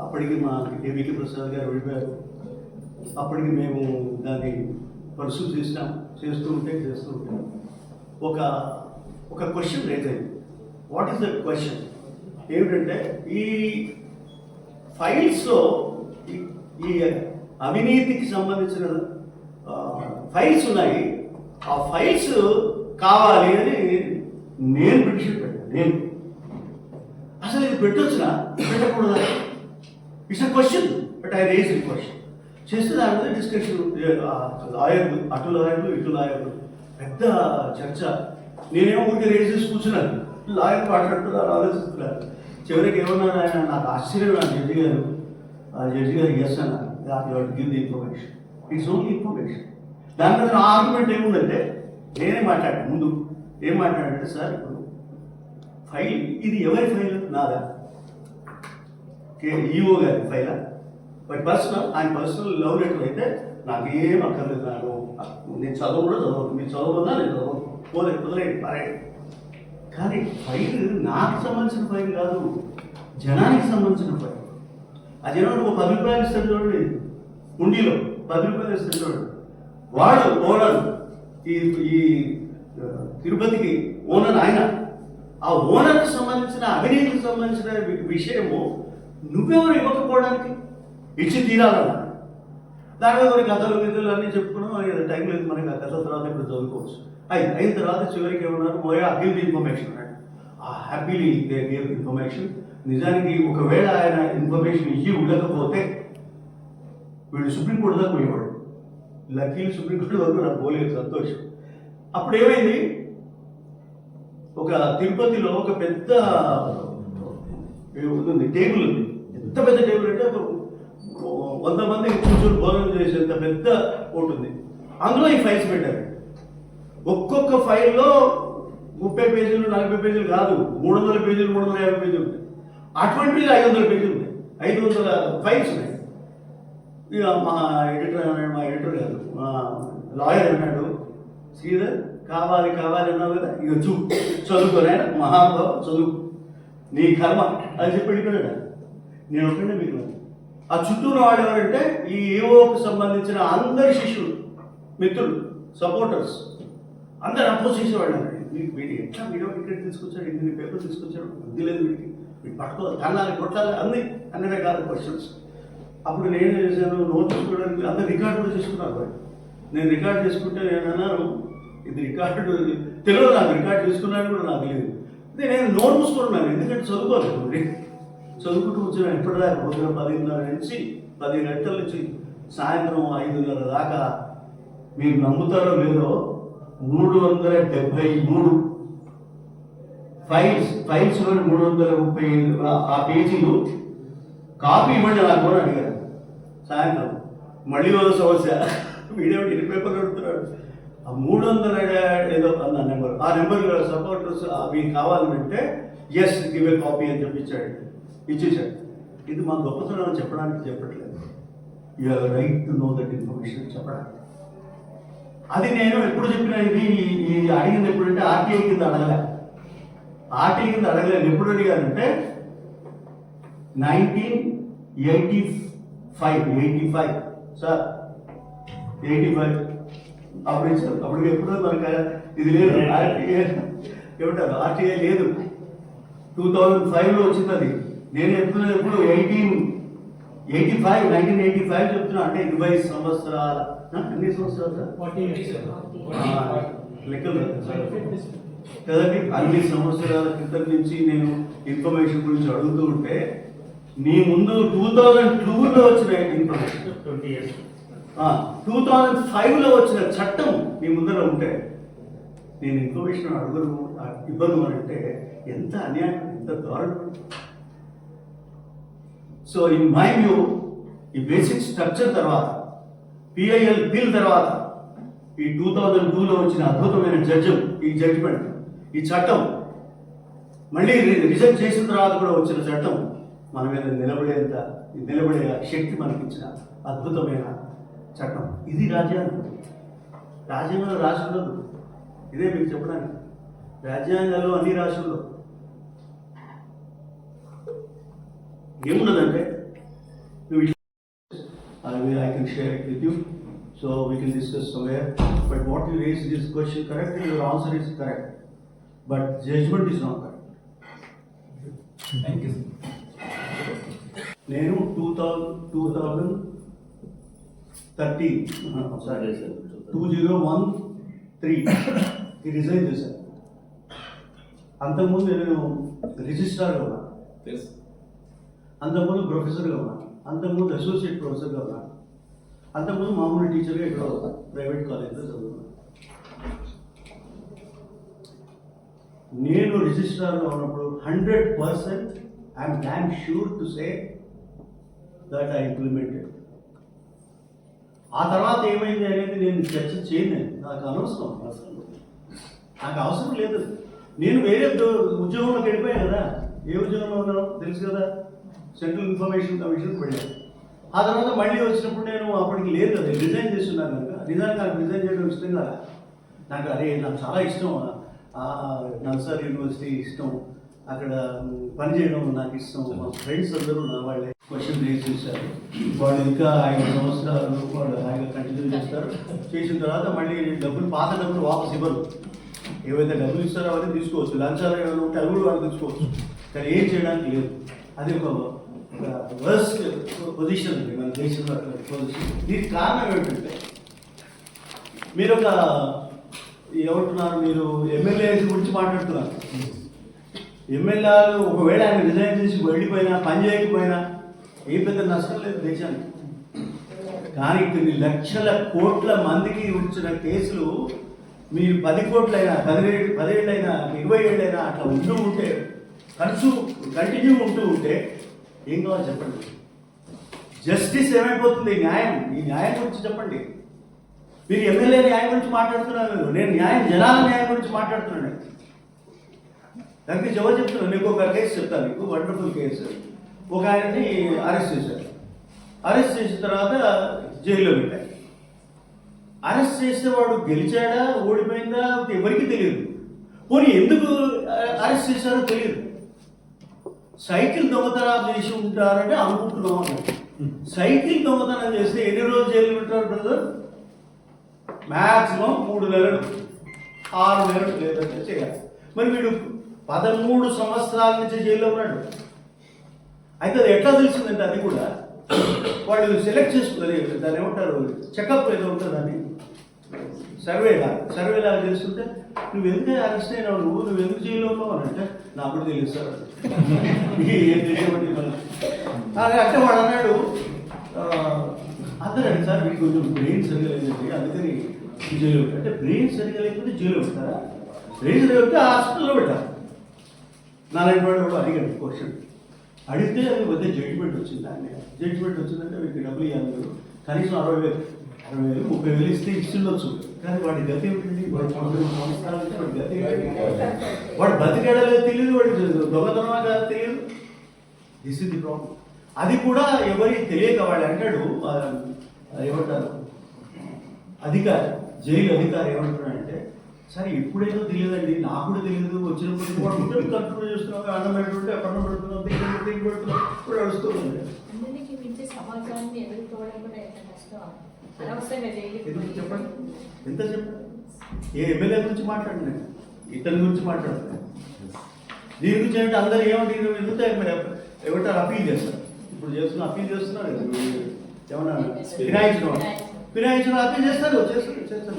అప్పటికి మా కేవీకే ప్రసాద్ గారు వెళ్ళిపోయారు. అప్పటికి మేము దాన్ని పర్సూ చేస్తూ ఉంటే ఒక క్వశ్చన్ రేజ్ అయింది. వాట్ ఈస్ ద క్వశ్చన్ ఏమిటంటే ఈ ఫైల్స్లో ఈ అవినీతికి సంబంధించిన ఫైల్స్ ఉన్నాయి, ఆ ఫైల్స్ కావాలి అని నేను పిటిషన్ పెట్టాను. నేను అసలు ఇది పెట్టొచ్చునా పెట్టకూడదా, it's a question. But I raise the question చేస్తే దాని మీద డిస్కషన్, లాయర్లు అటు లాయర్లు ఇటు లాయర్లు పెద్ద చర్చ. నేనేమో ఊరికి రేజ్ చేసి కూర్చున్నాను, లాయర్ మాట్లాడుతున్నారు, ఆలోచిస్తున్నారు. చివరికి ఏమన్నారు ఆయన, నాకు ఆశ్చర్యం నా జడ్జి గారు ఎస్ అన్నారు, give the information, it's only information. దాని మీద నా ఆర్గ్యుమెంట్ ఏముందంటే నేనే మాట్లాడాను. ముందు ఏం మాట్లాడంటే, సార్ ఇప్పుడు ఫైల్ ఇది ఎవరి ఫైల్, నాదా ఈఓ గారి ఫైలా, బట్ పర్సనల్ ఆయన పర్సనల్ లవ్ లెటర్ అయితే నాకు ఏం అక్కర్లేదు. నేను చదువు కూడా చదవదు, మీరు చదవదా నేను చదవదు, కుదరేయండి పారేయండి. కానీ ఫైల్ నాకు సంబంధించిన ఫైల్ కాదు, జనానికి సంబంధించిన ఫైల్. ఆ జనం ఒక 10 రూపాయలు ఇస్తాడు చూడండి, ఉండిలో 10 రూపాయలు ఇస్తాడు చూడండి, వాడు ఓనర్, ఈ తిరుపతికి ఓనర్ ఆయన. ఆ ఓనర్కి సంబంధించిన అవినీతికి సంబంధించిన విషయము నువ్వెవరు ఇవ్వకపోవడానికి, ఇచ్చి తీరాలన్నా. దాని మీద కొన్ని కథలు నిధులు అన్నీ చెప్పుకున్నాం. టైం లేదు మనకి, ఆ కథల తర్వాత ఇప్పుడు చదువుకోవచ్చు. అయిన తర్వాత చివరికి ఏమన్నారు, మోయా గివ్ ది ఇన్ఫర్మేషన్ అన్నాడు. ఆ హ్యాపీలీ దే గివ్ ఇన్ఫర్మేషన్. నిజానికి ఒకవేళ ఆయన ఇన్ఫర్మేషన్ ఇచ్చి ఉండకపోతే వీళ్ళు సుప్రీంకోర్టు దాకా పోయేవాడు. లక్కీ సుప్రీంకోర్టు వరకు నాకు పోలేదు, సంతోషం. అప్పుడు ఏమైంది, ఒక తిరుపతిలో ఒక పెద్ద ఉంది టేబుల్ ఉంది. ఎంత పెద్ద టేబుల్ అంటే ఒక 100 మంది కూర్చొని భోజనం చేసేంత పెద్ద ఒకటి ఉంది. అందులో ఈ ఫైల్స్ పెట్టారు. ఒక్కొక్క ఫైల్లో 30 పేజీలు 40 పేజీలు కాదు, 300 పేజీలు 350 పేజీలు ఉంటాయి. అటువంటివి 500 పేజీలు ఉన్నాయి, 500 ఫైల్స్ ఉన్నాయి. ఇక మా ఎడిటర్ అన్నాడు, మా ఎడిటర్ కాదు, మా లాయర్ అన్నాడు, శ్రీధర్ కావాలి అన్నావు కదా, ఇక చదువుకోరా మహానుభావ చదువు, నీ కర్మ అని చెప్పి వెళ్ళిపోయాడు. నేను ఒకటే మీకు ఆ చుట్టూరు వాడు ఎవరంటే ఈ ఈఓకు సంబంధించిన అందరి శిష్యులు, మిత్రులు, సపోర్టర్స్ అందరు అపోజ్ చేసేవాళ్ళు. వీడి ఎట్లా వీడియో ఇక్కడ తీసుకొచ్చాడు, ఇన్ని పేపర్ తీసుకొచ్చాడు, బుద్ధి లేదు వీడికి, వీడు పట్టుకోవాలి, కన్నాలి, కొట్టాలి, అన్ని రకాల క్వశ్చన్స్. అప్పుడు నేను చేశాను, నోట్ తీసుకోవడానికి అందరు రికార్డు కూడా చేసుకున్నారు. నేను రికార్డ్ చేసుకుంటే నేను అన్నాను, ఇది రికార్డు తెలియదు నాకు, రికార్డ్ చేసుకున్నాను కూడా నాకు తెలియదు. నేను నోట్ మూసుకుంటున్నాను, ఎందుకంటే చదువుకోలేదు. చదువుకుంటూ వచ్చిన ఎప్పటిదాకా పొద్దున 10:30 నుంచి 10 గంటల నుంచి సాయంత్రం 5:30 దాకా, మీరు నమ్ముతారో లేదో 373 ఫైల్స్ 335 ఆ పేజీలు కాపీ ఇవ్వండి నాకు అని అడిగారు. సాయంత్రం మళ్ళీ ఒక సమస్య, వీడియో ఎన్ని పేపర్లు అడుగుతున్నాడు. ఆ 300 ఏదో అన్న నెంబర్, ఆ నెంబర్ సపోర్టర్స్ అవి కావాలంటే ఎస్ గివ్ ఏ కాపీ అని ఇచ్చేసాడు. ఇది మా గొప్పతనం చెప్పడానికి చెప్పట్లేదు, you have right to know that information చెప్పడానికి. అది నేను ఎప్పుడు చెప్పినా, ఇది అడిగింది ఎప్పుడంటే ఆర్టీఐ కింద అడగలేదు. ఎప్పుడు అడిగానంటే 1985 సార్, 85 అప్పుడు ఇచ్చారు. అప్పుడు ఎప్పుడు మనకు ఇది లేదు, ఏమంటారు ఆర్టీఐ లేదు. 2005లో వచ్చింది అది. నేను ఎప్పుడు 1985 చెప్తున్నా, అంటే 20 సంవత్సరాల, ఎన్ని సంవత్సరాలు లెక్కలు కదండి, అన్ని సంవత్సరాల క్రితం నుంచి నేను ఇన్ఫర్మేషన్ గురించి అడుగుతూ ఉంటే, నీ ముందు 2002లో వచ్చిన ఇన్ఫర్మేషన్, 2005లో వచ్చిన చట్టం నీ ముందర ఉంటే నేను ఇన్ఫర్మేషన్ ఇవ్వను అని అంటే ఎంత అన్యాయం, ఎంత దారుణం. సో ఇన్ మై వ్యూ, ఈ బేసిక్ స్ట్రక్చర్ తర్వాత, పిఐఎల్ బిల్ తర్వాత, ఈ 2002లో వచ్చిన అద్భుతమైన ఈ జడ్జిమెంట్, ఈ చట్టం మళ్ళీ రిజెక్ట్ చేసిన తర్వాత కూడా వచ్చిన చట్టం మన మీద నిలబడే శక్తి మనకిచ్చిన అద్భుతమైన చట్టం. ఇది రాజ్యాంగంలో రాసి ఉండదు. ఇదే మీకు చెప్పడానికి, రాజ్యాంగాల్లో అన్ని రాసి ఉండవు. ఏమున్నదంటే, I can share it with you, so we can discuss somewhere. But what you raised this question correctly, your answer is correct, but judgment is not correct. Thank you. నేను 2013 రిజైన్ చేశాను. అంతకుముందు నేను రిజిస్ట్రార్గా ఉన్నాను, అంతకుముందు ప్రొఫెసర్గా ఉన్నాను, అంతకుముందు అసోసియేట్ ప్రొఫెసర్గా ఉన్నాను, అంతకుముందు మామూలు టీచర్గా ఇక్కడ ప్రైవేట్ కాలేజ్లో చదువుకున్నాను. నేను రిజిస్ట్రార్గా ఉన్నప్పుడు 100% I'm damn sure to say that I implemented. ఆ తర్వాత ఏమైంది అనేది నేను చర్చ చేయలేను, నాకు అనవసరం, నాకు అవసరం లేదు. నేను వేరే ఉద్యోగంలోకి వెళ్ళిపోయాను కదా. ఏ ఉద్యోగంలో ఉన్నానో తెలుసు కదా, సెంట్రల్ ఇన్ఫర్మేషన్ కమిషన్ వెళ్ళాను. ఆ తర్వాత మళ్ళీ వచ్చినప్పుడు నేను అప్పటికి లేదు కదా, రిజైన్ చేస్తున్నాను కనుక. నాకు రిజైన్ చేయడం ఇష్టం కదా. నాకు చాలా ఇష్టం, నల్సార్ యూనివర్సిటీ ఇష్టం, అక్కడ పనిచేయడం నాకు ఇష్టం. మా ఫ్రెండ్స్ అందరూ నా వాళ్ళే క్వశ్చన్ రేజ్ చేశారు. వాళ్ళు ఇంకా 5 సంవత్సరాలు వాళ్ళు హాయిగా కంటిన్యూ చేస్తారు. చేసిన తర్వాత మళ్ళీ పాత డబ్బులు వాపస్ ఇవ్వరు. ఏవైతే డబ్బులు ఇస్తారో అవన్నీ తీసుకోవచ్చు, లంచాలు ఏమైనా ఉంటే అవి కూడా వాళ్ళు తీసుకోవచ్చు, కానీ ఏం చేయడానికి లేదు. అది ఒక వర్స్ట్ పొజిషన్ అండి మన దేశంలో, పొజిషన్. దీనికి కారణం ఏమిటంటే, మీరు ఏమంటున్నారు, మీరు ఎమ్మెల్యేస్ గురించి మాట్లాడుతున్నారు. ఎమ్మెల్యేలు ఒకవేళ ఆయన రిజైన్ చేసి వెళ్ళిపోయినా, పని చేయకపోయినా ఏ పెద్ద నష్టం లేదు దేశానికి. కానీ కొన్ని లక్షల కోట్ల మందికి వచ్చిన కేసులు మీరు 10 కోట్లైనా 10 ఏళ్ళైనా 20 ఏళ్ళైనా అట్లా ఉంటే కంటిన్యూ ఉంటే ఏం కావాలి చెప్పండి. జస్టిస్ ఏమైపోతుంది? ఈ న్యాయం గురించి చెప్పండి. మీరు ఎమ్మెల్యే న్యాయం గురించి మాట్లాడుతున్నారు, నేను జనాల న్యాయం గురించి మాట్లాడుతున్నాను. దానికి జవాబు చెప్తున్నాను. మీకు ఒక కేసు చెప్తాను, మీకు వండర్ఫుల్ కేసు. ఒక ఆయనని అరెస్ట్ చేశారు. అరెస్ట్ చేసిన తర్వాత జైల్లో పెట్టారు. అరెస్ట్ చేస్తే వాడు గెలిచాడా ఓడిపోయిందా ఎవరికి తెలియదు. పోనీ ఎందుకు అరెస్ట్ చేశారో తెలియదు. సైకిల్ దొంగతనం చేసి ఉంటారంటే అనుకుంటున్నాం. సైకిల్ దొంగతనం చేస్తే ఎన్ని రోజులు జైలు ఉంటారు బ్రదర్? మ్యాక్సిమం 3 నెలలు 6 నెలలు లేదంటే చేయాలి. మరి వీడు 13 సంవత్సరాల నుంచి జైల్లో ఉన్నాడు. అయితే అది ఎట్లా తెలిసిందంటే అది కూడా వాళ్ళు సెలెక్ట్ చేసుకున్నారు. దాన్ని ఏమంటారు, చెకప్ ఏదో ఉంటుందని, సర్వేలాగా చేస్తుంటే నువ్వు ఎందుకు అరెస్ట్ అయినావు, నువ్వు ఎందుకు జైల్లో ఉన్నావు అని అంటే నాకు కూడా తెలియదు సార్ ఏం తెలియబట్టి. అంటే వాడు అన్నాడు, అందరూ సార్ మీకు కొంచెం బ్రెయిన్ సరిగా లేదండి అందుకని జైలు పెట్టారు. అంటే బ్రెయిన్ సరిగా లేకపోతే జైలు పెడతారా? బ్రెయిన్ సరిగా పెడితే హాస్పిటల్లో పెట్టారు. నారాయణ వాడు కూడా అడిగాడు క్వశ్చన్. అడిగితే అది పెద్ద జడ్జిమెంట్ వచ్చింది. ఆయన జడ్జిమెంట్ వచ్చిందంటే మీకు డబ్బులు ఇవ్వాలి, మీరు కనీసం 60,000 30,000 ఇస్తే ఇస్తుండొచ్చు. కానీ వాడి గతి ఏమిటండి? వాడి సంవత్సరాలు అంటే వాడి గతి ఏంటండి? వాడు బతికేడలేదు తెలియదు, వాడి దొంగతనమా కాదు తెలియదు. This is the problem. అది కూడా ఎవరికి తెలియక వాడు అంటాడు, ఏమంటారు అధికారి, జైలు అధికారి ఏమంటున్నాడంటే, సరే ఎప్పుడేదో తెలియదండి, నాకు కూడా తెలియదు, వచ్చినప్పుడు వాడు కంట్రోల్ చేస్తున్నావు, అన్నం పెడుతుంటే అన్నం పెడుతున్నావు, దిగు పెడుతున్నావు, ఇప్పుడు నడుస్తుంది. సమాజాన్ని ఎదుర్కోవడం కూడా ఎంత కష్టం. అనవసరంగా చెప్పండి, ఎంత చెప్పండి. ఏ ఎమ్మెల్యే గురించి మాట్లాడినా, ఇతని గురించి మాట్లాడుతున్నాను. దీని గురించి అంటే అందరూ ఏమంటే ఏమంటారు, అప్పీల్ చేస్తారు. ఇప్పుడు అప్పీల్ చేస్తున్నారు ఏమన్నా ఫిరాయించడం అప్పీల్ చేస్తారు.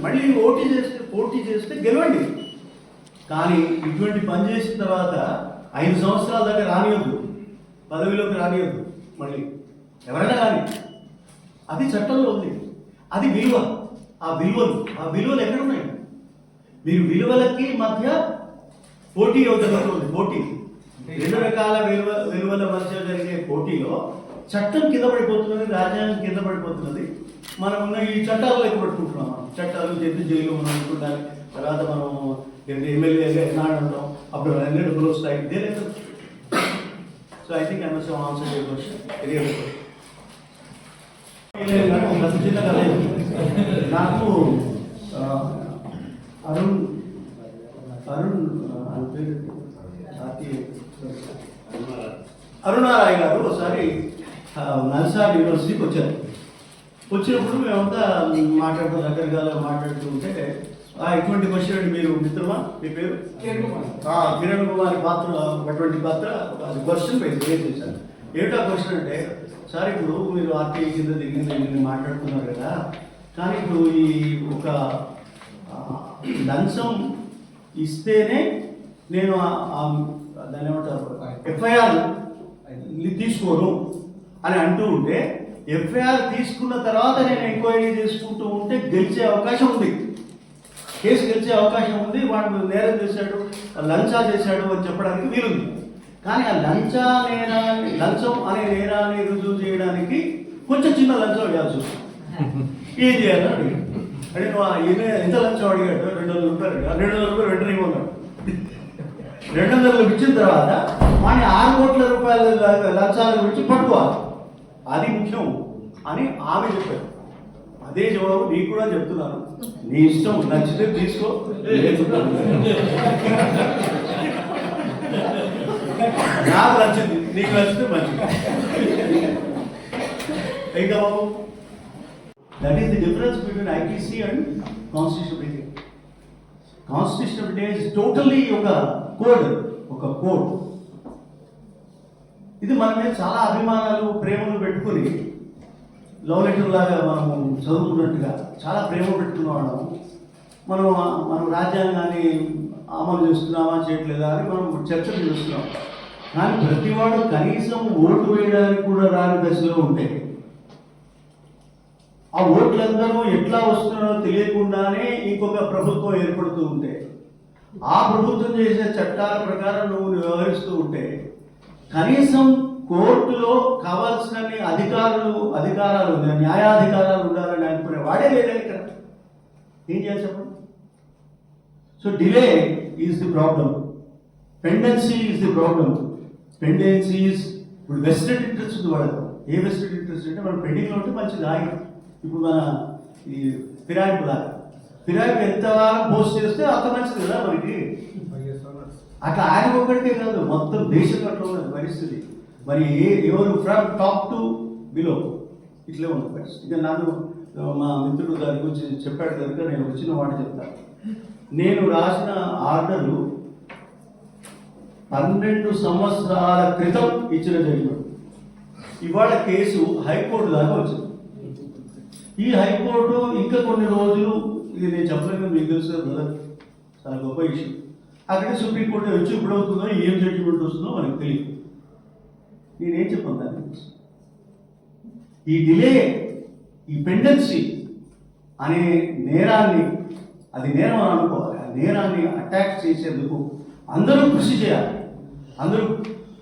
మళ్ళీ పోటీ చేస్తే గెలవండి. కానీ ఇటువంటి పని చేసిన తర్వాత 5 సంవత్సరాల దాకా రానియొద్దు, పదవిలోకి రానియొద్దు మళ్ళీ ఎవరైనా కానీ. అది చట్టంలో ఉంది. అది విలువ. ఆ విలువలు ఎక్కడున్నాయి? మీరు విలువలకి మధ్య పోటీ జరుగుతుంది. పోటీ 2 రకాల విలువల మధ్య జరిగే పోటీలో చట్టం కింద పడిపోతున్నది, రాజ్యాంగం కింద పడిపోతున్నది. మనం ఉన్న ఈ చట్టాలు లెక్క పెట్టుకుంటున్నాం. మనం చట్టాలు చేసి జైలు మనం అనుకుంటాం, తర్వాత మనం ఎమ్మెల్యే ఎన్నాడు అంటాం, అప్పుడు అన్ని డబ్బులు వస్తాయి. ఇదే లేదు. So I think I must answer your question. చిన్న కథ. నాకు అరుణ్ అరుణారాయ్ గారు ఒకసారి నల్సార్ యూనివర్సిటీకి వచ్చారు. వచ్చినప్పుడు మేమంతా దగ్గరగా మాట్లాడుతూ ఉంటే ఇటువంటి క్వశ్చన్ అండి, మీరు మిత్రమా, మీ పేరు కిరణ్ కుమార్ పాత్ర అటువంటి పాత్ర క్వశ్చన్ రేజ్ చేశారు. ఏమిటా క్వశ్చన్ అంటే, సార్ ఇప్పుడు మీరు ఆర్టీఐ కింద దిగింది మాట్లాడుతున్నారు కదా, కానీ ఇప్పుడు ఈ ఒక లంచం ఇస్తేనే నేను దాన్ని ఏమంటారు ఎఫ్ఐఆర్ తీసుకోను అని అంటూ ఉంటే, ఎఫ్ఐఆర్ తీసుకున్న తర్వాత నేను ఎంక్వైరీ చేసుకుంటూ ఉంటే గెలిచే అవకాశం ఉంది, కేసు గెలిచే అవకాశం ఉంది. వాడు నేరం చేశాడు, లంచా చేశాడు అని చెప్పడానికి వీలుంది. కానీ ఆ లంచం అనే నేరాన్ని రుజువు చేయడానికి కొంచెం చిన్న లంచం ఇవ్వాల్సి వస్తుంది. ఏం చేయాలని అడిగాడు. అంటే నువ్వు ఎంత లంచం అడిగాడు? 200 రూపాయలు. 200 రూపాయలు వెంటనే ఇవ్వన్నాడు. 200 ఇచ్చిన తర్వాత వాడిని 6 కోట్ల రూపాయల లంచాల గురించి పట్టుకోవాలి, అది ముఖ్యం అని ఆమె చెప్పారు. అదే జవాబు నీకు కూడా చెప్తున్నాను, నీ ఇష్టం, నచ్చితే తీసుకో, నాకు నచ్చింది, నీకు నచ్చితే మంచిది. ఇంకా బాబు, that is the difference between ITC and constitution of India. Constitution of India is totally ఒక కోడ్. ఇది మన మీద చాలా అభిమానాలు, ప్రేమలు పెట్టుకుని లవ్ లెటర్ లాగా మనము చదువుకున్నట్టుగా చాలా ప్రేమ పెట్టుకున్న వాళ్ళము. మనం రాజ్యాంగాన్ని అమలు చేస్తున్నామా చేయట్లేదా అని మనం చర్చలు చేస్తున్నాం. కానీ ప్రతివాడు కనీసం ఓటు వేయడానికి కూడా రాని దశలో ఉంటే ఆ ఓట్లందరూ ఎట్లా వస్తున్నారో తెలియకుండానే ఇంకొక ప్రభుత్వం ఏర్పడుతూ ఉంటే, ఆ ప్రభుత్వం చేసే చట్టాల ప్రకారం నువ్వు వ్యవహరిస్తూ ఉంటే, కనీసం కోర్టులో కావాల్సినన్ని అధికారాలు న్యాయాధికారాలు ఉండాలని అనుకునే వాడే లేదా ఇక్కడ. ఏం చేయాలి చెప్పండి? So delay is the problem, pendency is the problem. Pendency is ఇప్పుడు వెస్టెడ్ ఇంట్రెస్ట్ ఉంది వాళ్ళకు. ఏ వెస్టెడ్ ఇంట్రెస్ట్ అంటే మనం పెండింగ్లో ఉంటే మంచిది ఆగి. ఇప్పుడు మన ఈ ఫిరాయింపు లాగా, ఫిరాయింపు ఎంత పోస్ట్ చేస్తే అంత మంచిది కదా మనకి. అట్లా ఆయన ఒక్కడికే కాదు, మొత్తం దేశంలో అట్లా ఉన్నది పరిస్థితి. మరి ఎవరు ఫ్రమ్ టాప్ టు బిలో ఇట్లే ఉంది పరిస్థితి. ఇక నన్ను మా మిత్రుడు దాని గురించి చెప్పాడు కనుక నేను వచ్చిన మాట చెప్తాను. నేను రాసిన ఆర్డర్లు 12 సంవత్సరాల క్రితం ఇచ్చిన జడ్జిమెంట్. ఇవాళ కేసు హైకోర్టు దాకా వచ్చింది. ఈ హైకోర్టు ఇంకా కొన్ని రోజులు, ఇది నేను చెప్పలేదు, మీకు తెలుసు బ్రదర్, చాలా గొప్ప ఇష్యూ. అక్కడే సుప్రీంకోర్టు వచ్చి ఇప్పుడు అవుతుందో ఏం జడ్జిమెంట్ వస్తుందో మనకు తెలియదు. నేనేం చెప్పాను దాని గురించి? ఈ డిలే, ఈ పెండెన్సీ అనే నేరాన్ని, అది నేరం అని అనుకోవాలి, ఆ నేరాన్ని అటాక్ చేసేందుకు అందరూ కృషి చేయాలి, అందరూ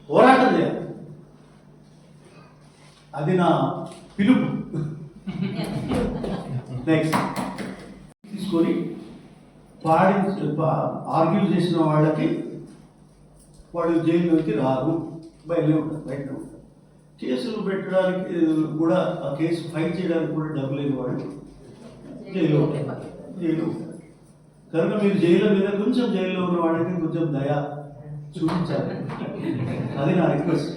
పోరాటం చేయాలి. అది నా పిలుపు. నెక్స్ట్ తీసుకొని ఆర్గ్యూ చేసిన వాళ్ళకి వాళ్ళు జైల్లోకి రారు, బయలు ఉంటారు, బయట ఉంటారు. కేసులు పెట్టడానికి కూడా, ఆ కేసు ఫైట్ చేయడానికి కూడా డబ్బు లేని వాళ్ళు జైలు ఉంటారు. కనుక మీరు జైలు మీద కొంచెం జైల్లో ఉన్న వాళ్ళకి కొంచెం దయ చూపించాలి. అది నా రిక్వెస్ట్.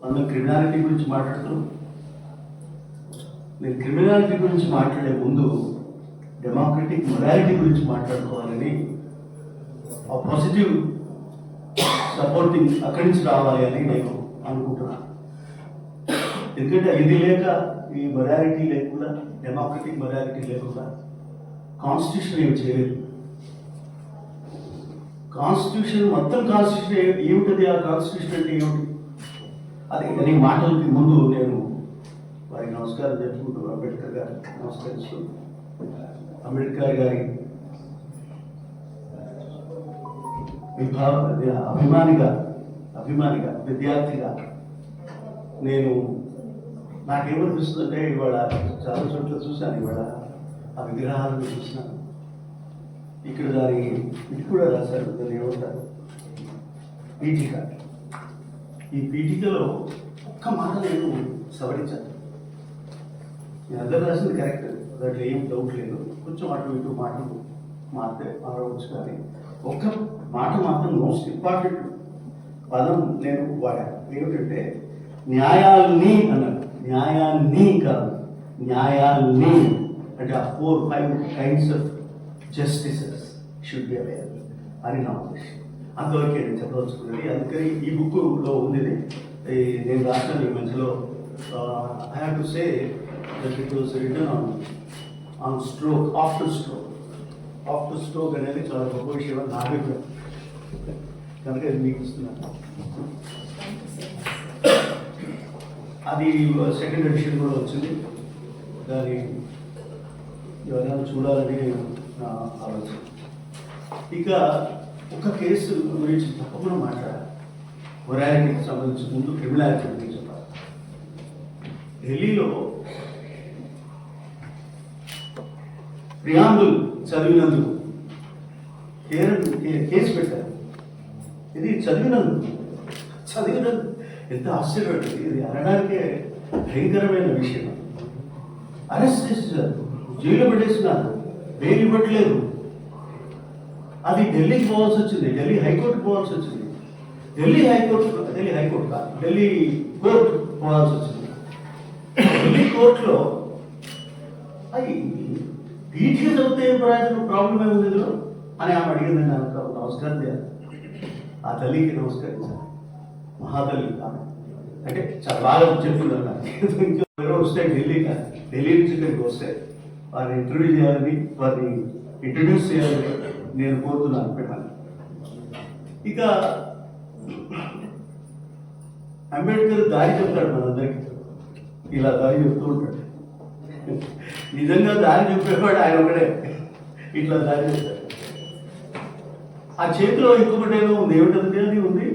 మనం క్రిమినాలిటీ గురించి మాట్లాడుతున్నాం. నేను క్రిమినాలిటీ గురించి మాట్లాడే ముందు డెమోక్రటిక్ మొరాలిటీ గురించి మాట్లాడుకోవాలని, ఆ పాజిటివ్ సపోర్టింగ్ అక్కడి నుంచి రావాలి అని నేను అనుకుంటున్నాను. ఎందుకంటే ఇది లేక, ఈ మొరాలిటీ లేకుండా, డెమోక్రటిక్ మొరాలిటీ లేకుండా కాన్స్టిట్యూషన్ ఏమి చేయలేదు. కాన్స్టిట్యూషన్ మొత్తం కాన్స్టిట్యూషన్ ఏమిటది? ఆ కాన్స్టిట్యూషన్ అంటే ఏమిటి? అది నీ మాటలకి ముందు నేను వారికి నమస్కారం చెప్పుకుంటూ అంబేద్కర్ గారు నమస్కరిస్తూ, అంబేద్కర్ గారి అభిమానిగా విద్యార్థిగా నేను, నాకేమనిపిస్తుందంటే, ఇవాళ చాలా చోట్ల చూశాను, ఇవాళ ఆ విగ్రహాలను చూసినాను. ఇక్కడ దాని ఇది కూడా రాశారు, దాన్ని ఏమంటారు, పీఠిక. ఈ పీఠికలో ఒక్క మాట నేను సవరించాను. నేను అందరూ రాసింది కరెక్ట్, దాంట్లో ఏం డౌట్ లేదు. కొంచెం అటు ఇటు మాటలు మారవచ్చు, కానీ ఒక్క మాట మాత్రం మోస్ట్ ఇంపార్టెంట్ పదం నేను వాడాను. ఏమిటంటే న్యాయాల్ని అన్నాను. న్యాయాన్ని కాదు, న్యాయాల్ని. అంటే ఆ 4-5 kinds of justices should be available అని నా ఉద్దేశం. అంతవరకే నేను చెప్పదలుచుకున్నది. అందుకని ఈ బుక్లో ఉంది, నేను రాసిన ఈ మధ్యలో. I have to say that it was written on stroke, after stroke అనేది చాలా గొప్ప విషయం అని నా అభిప్రాయం. కనుక ఇది మీకు ఇస్తున్నాను. అది సెకండ్ ఎడిషన్ కూడా వచ్చింది. దాని ఎవరైనా చూడాలని నా ఆలోచన. ఇక ఒక కేసు గురించి తప్పకుండా మాట్లాడాలి. మొరాలిటీకి సంబంధించి ముందు క్రిమినాలిటీ గురించి చెప్పాలి. ఢిల్లీలో ప్రియాంబుల్ చదివినందుకు కేసు పెట్టారు. ఇది చదివినందుకు ఎంత ఆశ్చర్యం. ఇది అనడానికే భయంకరమైన విషయం. అరెస్ట్ చేసేసారు, జైలు పెట్టేస్తున్నారు, బెయిల్ ఇవ్వట్లేదు. అది ఢిల్లీకి పోవాల్సి వచ్చింది, ఢిల్లీ హైకోర్టుకి పోవాల్సి వచ్చింది. ఢిల్లీ హైకోర్టు కాదు, ఢిల్లీ కోర్టు పోవాల్సి వచ్చింది. ఢిల్లీ కోర్టులో అది పీఠీ చదివితే ప్రాబ్లం ఏముంది ఇందులో అని ఆమె అడిగింది. నాకు నమస్కారం చేయాలి, ఆ తల్లికి నమస్కరించాలి. మహాతల్లి ఆమె అంటే చాలా బాగా చెప్తున్నారు. నాకు వస్తాయి ఢిల్లీ నుంచి ఇక్కడికి వస్తాయి, వారిని ఇంటర్వ్యూ చేయాలని, వారిని ఇంట్రడ్యూస్ చేయాలని నేను కోరుతున్నాను మిమ్మల్ని. ఇక అంబేద్కర్ దారి చెప్తాడు మనందరికీ, ఇలా దారి చెప్తూ ఉంటాడు. నిజంగా దారి చెప్పేవాడు ఆయన ఒకడే, ఇట్లా దారి చెప్తాడు. ఆ చేతిలో ఇంకొకటి ఏదో ఉంది, ఏమిటంటే అది ఉంది,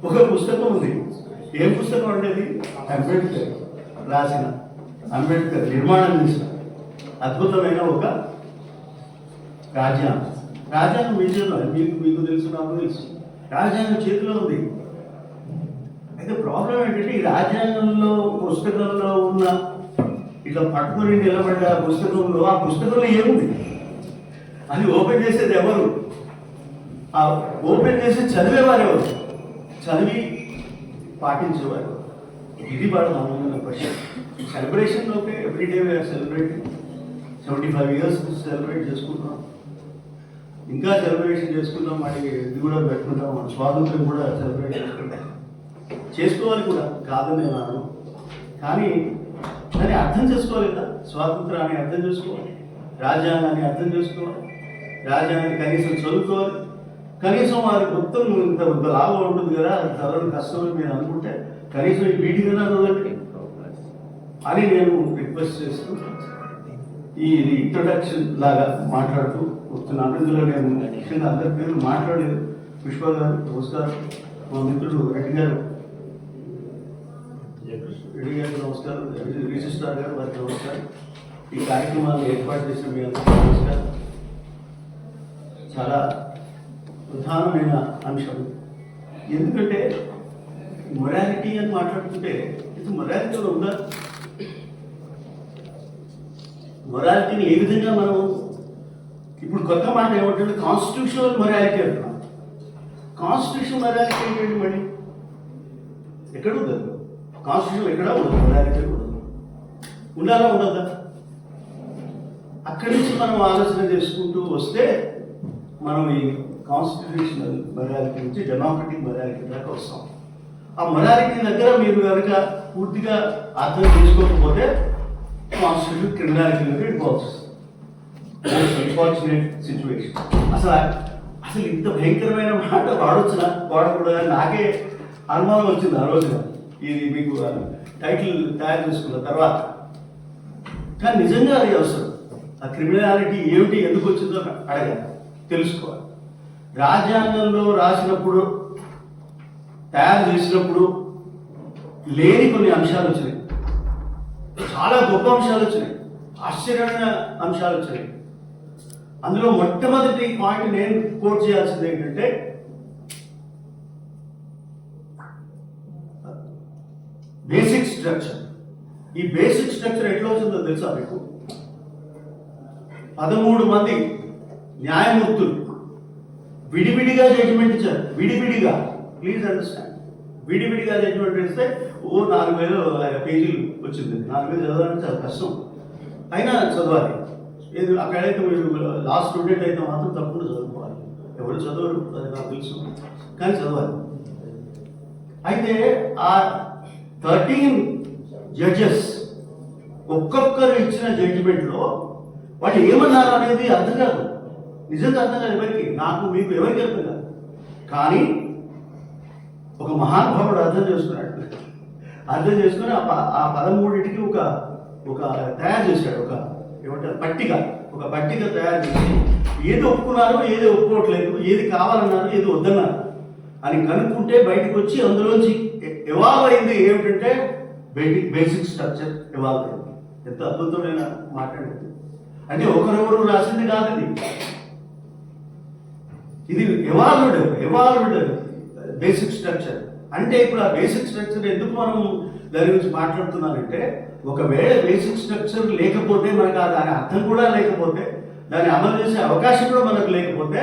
ఒక పుస్తకం ఉంది. ఏం పుస్తకం అంటే అది అంబేద్కర్ రాసిన, అంబేద్కర్ నిర్మాణం చేసిన అద్భుతమైన ఒక రాజ్యాంగం. రాజ్యాంగం మీ చేతిలో, మీకు తెలుసు, నాకు తెలుసు, రాజ్యాంగం చేతిలో ఉంది. అయితే ప్రాబ్లం ఏంటంటే ఈ రాజ్యాంగంలో పుస్తకంలో ఉన్న ఇట్లా పట్టుకొని నిలబడ్డ పుస్తకంలో, ఆ పుస్తకంలో ఏముంది, అది ఓపెన్ చేసేది ఎవరు, ఆ ఓపెన్ చేసి చదివేవారు ఎవరు, చదివి పాటించేవారు. ఇది బాగా మామూలుగా question. Celebration okay, everyday we are celebrating, 75 years celebrate చేసుకుంటున్నాం, ఇంకా సెలబ్రేషన్ చేసుకుంటాం, మరి ఇది కూడా పెట్టుకుంటాం, మన స్వాతంత్రం కూడా సెలబ్రేట్ చేసుకుంటాం, చేసుకోవాలి కూడా, కాదని నేను అన్నాను. కానీ దాన్ని అర్థం చేసుకోవాలి కదా, స్వాతంత్రాన్ని అర్థం చేసుకోవాలి, రాజ్యాంగాన్ని అర్థం చేసుకోవాలి, రాజ్యాంగాన్ని కనీసం చదువుకోవాలి. కనీసం వారి మొత్తం ఇంత లాభం ఉంటుంది కదా, అది చదవడం కష్టం మీరు అనుకుంటే కనీసం ఈ వీటి కదా చదవండి అని నేను రిక్వెస్ట్ చేస్తూ ఈ ఇంట్రొడక్షన్ లాగా మాట్లాడుతూ వస్తున్నాను. ఇందులో నేను ముఖ్యంగా అందరి పేరు మాట్లాడలేదు. పుష్ప గారు నమస్కారం, మా మిత్రుడు రెడ్డి గారు నమస్కారం, రిజిస్ట్రార్ గారు వారికి నమస్కారం, ఈ కార్యక్రమాన్ని ఏర్పాటు చేసిన మీ అందరికీ నమస్కారం. చాలా ప్రధానమైన అంశం, ఎందుకంటే మొరాలిటీ అని మాట్లాడుతుంటే ఇది మొరాలిటీలో ఉందా, మొరాలిటీని ఏ విధంగా మనం ఇప్పుడు కొత్త మాట ఏమంటే కాన్స్టిట్యూషనల్ మొరాలిటీ అంటున్నాం. కాన్స్టిట్యూషన్ మొరాలిటీ ఏంటంటే మళ్ళీ ఎక్కడ ఉండదు, కాన్స్టిట్యూషన్ ఎక్కడా ఉండదు, మొరాలిటీ ఉండదు, ఉండాలా ఉండదా? అక్కడి నుంచి మనం ఆలోచన చేసుకుంటూ వస్తే మనం ఈ కాన్స్టిట్యూషనల్ మొరాలిటీ నుంచి డెమోక్రటిక్ మొరాలిటీ దాకా వస్తాం. ఆ మొరాలిటీ దగ్గర మీరు కనుక పూర్తిగా అర్థం చేసుకోకపోతే కాన్స్టిట్యూషన్ క్రిమినాలిటీలోకి వెళ్ళిపోవచ్చు. Unfortunate situation. అసలు ఇంత భయంకరమైన మాట వాడకూడదని నాకే అనుమానం వచ్చింది ఆ రోజున, ఇది మీకు టైటిల్ తయారు చేసుకున్న తర్వాత. కానీ నిజంగా అది అవసరం. ఆ క్రిమినాలిటీ ఏమిటి, ఎందుకు వచ్చిందో అడగాలి, తెలుసుకోవాలి. రాజ్యాంగంలో రాసినప్పుడు, తయారు చేసినప్పుడు లేని కొన్ని అంశాలు వచ్చినాయి, చాలా గొప్ప అంశాలు వచ్చినాయి, ఆశ్చర్యమైన అంశాలు వచ్చినాయి. అందులో మొట్టమొదటి పాయింట్ నేను కోట్ చేయాల్సింది ఏంటంటే బేసిక్ స్ట్రక్చర్. ఈ బేసిక్ స్ట్రక్చర్ ఎట్లా వచ్చిందో తెలుసా మీకు? 13 మంది న్యాయమూర్తులు విడివిడిగా జడ్జిమెంట్ ఇచ్చారు. విడివిడిగా, ప్లీజ్ అండర్స్టాండ్, విడివిడిగా జడ్జిమెంట్ ఇస్తే 4000 పేజీలు వచ్చింది. 4000 చదవాలంటే చాలా కష్టం, అయినా చదవాలి. ఏది అక్కడైతే మీరు లాస్ట్ స్టూడెంట్ అయితే మాత్రం తప్పకుండా చదువుకోవాలి. ఎవరు చదవరు, అది నాకు తెలుసు, కానీ చదవాలి. అయితే ఆ 13 జడ్జెస్ ఒక్కొక్కరు ఇచ్చిన జడ్జిమెంట్లో వాళ్ళు ఏమన్నారు అనేది అర్థం కాదు, నిజంగా అర్థం కాదు ఎవరికి, నాకు మీకు ఎవరికి అర్థం కాదు. కానీ ఒక మహానుభావుడు అర్థం చేసుకున్నాడు. అర్థం చేసుకుని ఆ 13టికి ఒక తయారు చేశాడు, ఏమంటారు ఒక పట్టిక తయారు చేసి ఏది ఒప్పుకున్నారో ఏది ఒప్పుకోవట్లేదు, ఏది కావాలన్నారు ఏది వద్దన్నారు అని కనుక్కుంటే బయటకు వచ్చి అందులోంచి ఎవాల్వ్ అయింది ఏమిటంటే బేసిక్ స్ట్రక్చర్ ఎవాల్వ్ అయింది. ఎంత అద్భుతమైన మాట్లాడేది. అంటే ఒకరెవరు రాసింది కాదు ఇది ఎవాల్వ్డ్ బేసిక్ స్ట్రక్చర్. అంటే ఇప్పుడు ఆ బేసిక్ స్ట్రక్చర్ ఎందుకు మనం దాని గురించి మాట్లాడుతున్నానంటే, ఒకవేళ బేసిక్ స్ట్రక్చర్ లేకపోతే, మనకు దాని అర్థం కూడా లేకపోతే, దాన్ని అమలు చేసే అవకాశం కూడా మనకు లేకపోతే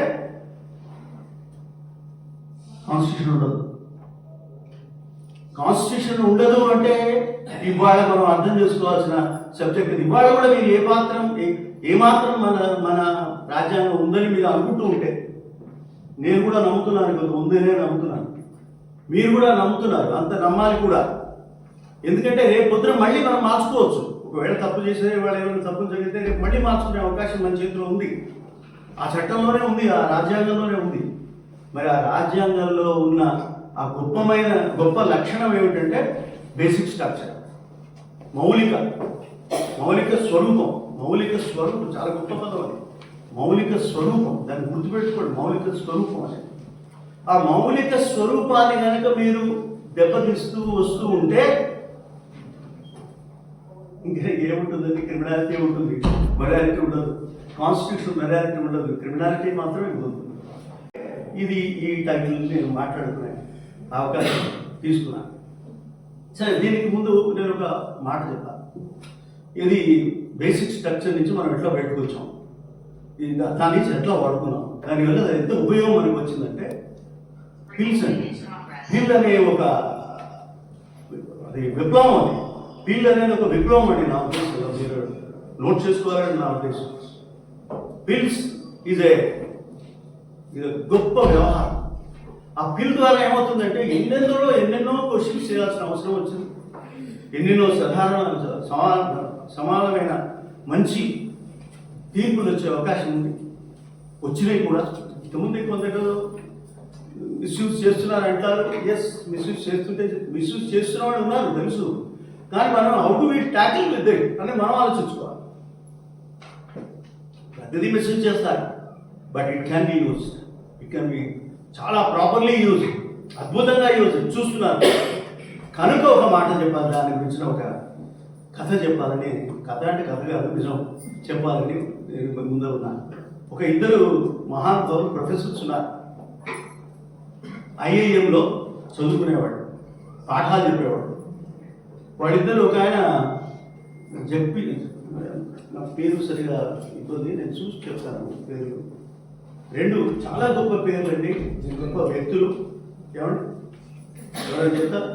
కాన్స్టిట్యూషన్ ఉండదు. కాన్స్టిట్యూషన్ ఉండదు అంటే ఇవాళ మనం అర్థం చేసుకోవాల్సిన సబ్జెక్ట్ ఇది. ఇవాళ కూడా మీరు ఏమాత్రం మన రాజ్యాంగం ఉందని మీరు అనుకుంటూ ఉంటే, నేను కూడా నమ్ముతున్నాను, కొంత ఉందనే నమ్ముతున్నాను, మీరు కూడా నమ్ముతున్నారు, అంత నమ్మాలి కూడా. ఎందుకంటే రేపు పొద్దున మళ్ళీ మనం మార్చుకోవచ్చు. ఒకవేళ తప్పు చేసే వాళ్ళు ఏమైనా తప్పులు జరిగితే రేపు మళ్ళీ మార్చుకునే అవకాశం మన చేతిలో ఉంది. ఆ చట్టంలోనే ఉంది, ఆ రాజ్యాంగంలోనే ఉంది. మరి ఆ రాజ్యాంగంలో ఉన్న ఆ గొప్ప లక్షణం ఏమిటంటే బేసిక్ స్ట్రక్చర్, మౌలిక స్వరూపం చాలా గొప్ప పదం అది. మౌలిక స్వరూపం, దాన్ని గుర్తుపెట్టుకోండి, మౌలిక స్వరూపం అని. ఆ మౌలిక స్వరూపాన్ని కనుక మీరు దెబ్బతీస్తూ వస్తూ ఉంటే ఇంకా ఏముంటుందండి? క్రిమినాలిటీ ఉంటుంది, మొరాలిటీ ఉండదు, కాన్స్టిట్యూషన్ మొరాలిటీ ఉండదు, క్రిమినాలిటీ మాత్రమే ఉంటుంది. ఇది ఈ టైటిల్ నేను మాట్లాడుకునే అవకాశం తీసుకున్నాను. సరే, దీనికి ముందు నేను ఒక మాట చెప్పాను. ఇది బేసిక్ స్ట్రక్చర్ నుంచి మనం ఎట్లా బయటకు వచ్చాం, దాని నుంచి ఎట్లా వాడుకున్నాం, దానివల్ల ఎంత ఉపయోగం మనకు వచ్చిందంటే పిల్స్ అండి. పిల్ అనే ఒక అది విప్లవం, అది పిల్ అనేది ఒక విప్లవం అండి నా ఉద్దేశంలో. మీరు నోట్ చేసుకోవాలని నా ఉద్దేశం. పిల్స్ ఇది గొప్ప వ్యవహారం. ఆ పిల్ ద్వారా ఏమవుతుందంటే ఎన్నెన్నో క్వశ్చన్స్ చేయాల్సిన అవసరం వచ్చింది. ఎన్నెన్నో సమానమైన మంచి తీర్పులు వచ్చే అవకాశం ఉంది, వచ్చినాయి కూడా. ఇంతకుముందు కొందరు మిస్యూజ్ చేస్తున్నారంటారు. ఎస్, మిస్యూజ్ చేస్తున్న వాళ్ళు ఉన్నారు, తెలుసు. కానీ మనం how to be tackle with it అని మనం ఆలోచించుకోవాలి. ప్రతిదీ మిస్యూజ్ చేస్తారు, but it can be use, it can be చాలా ప్రాపర్లీ యూజ్, అద్భుతంగా యూజ్ చూస్తున్నారు. కనుక ఒక మాట చెప్పాలి, దాని గురించిన ఒక కథ చెప్పాలని, కథ అంటే కథ కాదు, నిజం చెప్పాలని నేను ముందు ఉన్నాను. ఒక ఇద్దరు మహానుభావులు ప్రొఫెసర్స్ ఉన్నారు, ఐఐఎంలో చదువుకునేవాడు, పాఠాలు చెప్పేవాడు. వాళ్ళిద్దరు ఒక ఆయన చెప్పి, నా పేరు సరిగా ఇబ్బంది, నేను చూసి చెప్తాను పేరు. రెండు చాలా గొప్ప పేర్లు అండి, గొప్ప వ్యక్తులు. ఏమండి ఎవరైనా చెప్తారు?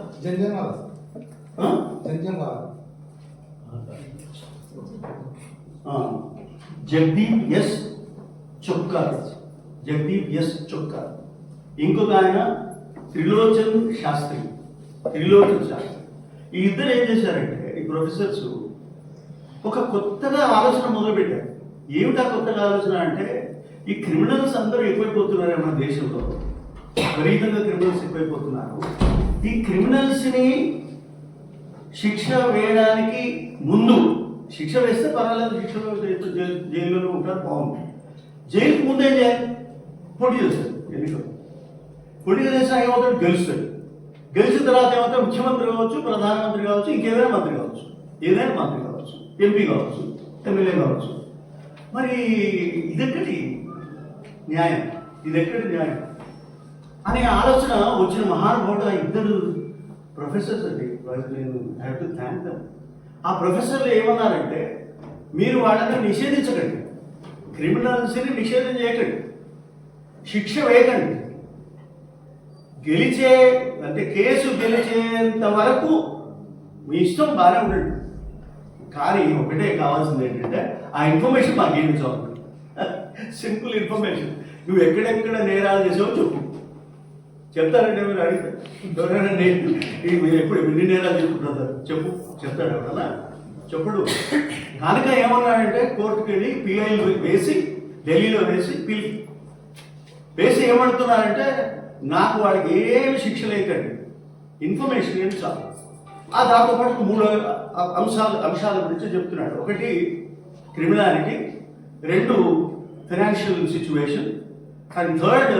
జగదీప్ ఎస్ చుక్కర్. ఇంకొక ఆయన త్రిలోచన్ శాస్త్రి. ఈ ఇద్దరు ఏం చేశారంటే, ఈ ప్రొఫెసర్స్ ఒక కొత్తగా ఆలోచన మొదలుపెట్టారు. ఏమిటా కొత్తగా ఆలోచన అంటే, ఈ క్రిమినల్స్ అందరూ ఎక్కువైపోతున్నారు మన దేశంలో, విపరీతంగా క్రిమినల్స్ ఎక్కువైపోతున్నారు. ఈ క్రిమినల్స్ని శిక్ష వేయడానికి ముందు, శిక్ష వేస్తే పర్వాలేదు, శిక్ష జైల్లోనే ఉంటారు, బాగుంది. జైలుకి ముందు ఏం చేయాలి? పోటీ చేస్తారు, ఎన్నికలు. పోటీ చేసినా ఏమవుతాడు? గెలుస్తాడు. గెలిచిన తర్వాత ఏమవుతాడు? ముఖ్యమంత్రి కావచ్చు, ప్రధానమంత్రి కావచ్చు, ఇంకేదైనా మంత్రి కావచ్చు, ఏదైనా మంత్రి కావచ్చు, ఎంపీ కావచ్చు, ఎమ్మెల్యే కావచ్చు. మరి ఇదెక్కడి న్యాయం, అనే ఆలోచన వచ్చిన మహానుభావుడు ఆ ఇద్దరు ప్రొఫెసర్స్ అండి. నేను హ్యావ్ టు థ్యాంక్ దెమ్. ఆ ప్రొఫెసర్లు ఏమన్నారంటే, మీరు వాళ్ళని నిషేధించకండి, క్రిమినల్స్ని నిషేధం చేయకండి, శిక్ష వేయకండి, కేసు గెలిచేంత వరకు మీ ఇష్టం బాగానే ఉండండి. కానీ ఒకటే కావాల్సింది ఏంటంటే, ఆ ఇన్ఫర్మేషన్ మాకు ఏమి చాలు, సింపుల్ ఇన్ఫర్మేషన్. నువ్వు ఎక్కడెక్కడ నేరాలు చేసావో చెప్పు. చెప్తారంటే మీరు అడిగితే, ఎవరైనా మీరు ఎప్పుడు ఎన్ని నేరాలు చెప్పుకుంటారు చెప్తాడు ఎవరన్నా? చెప్పడు. కనుక ఏమన్నాడంటే, కోర్టుకి వెళ్ళి పిఐలు వేసి, ఢిల్లీలో వేసి ఏమంటున్నారంటే, నాకు వాడికి ఏమి శిక్ష లేకండి, ఇన్ఫర్మేషన్ ఏంటి చాలు. ఆ దాంతోపాటు 3 అంశాల గురించి చెప్తున్నాడు. ఒకటి క్రిమినాలిటీ, 2 ఫైనాన్షియల్ సిచ్యువేషన్, అండ్ 3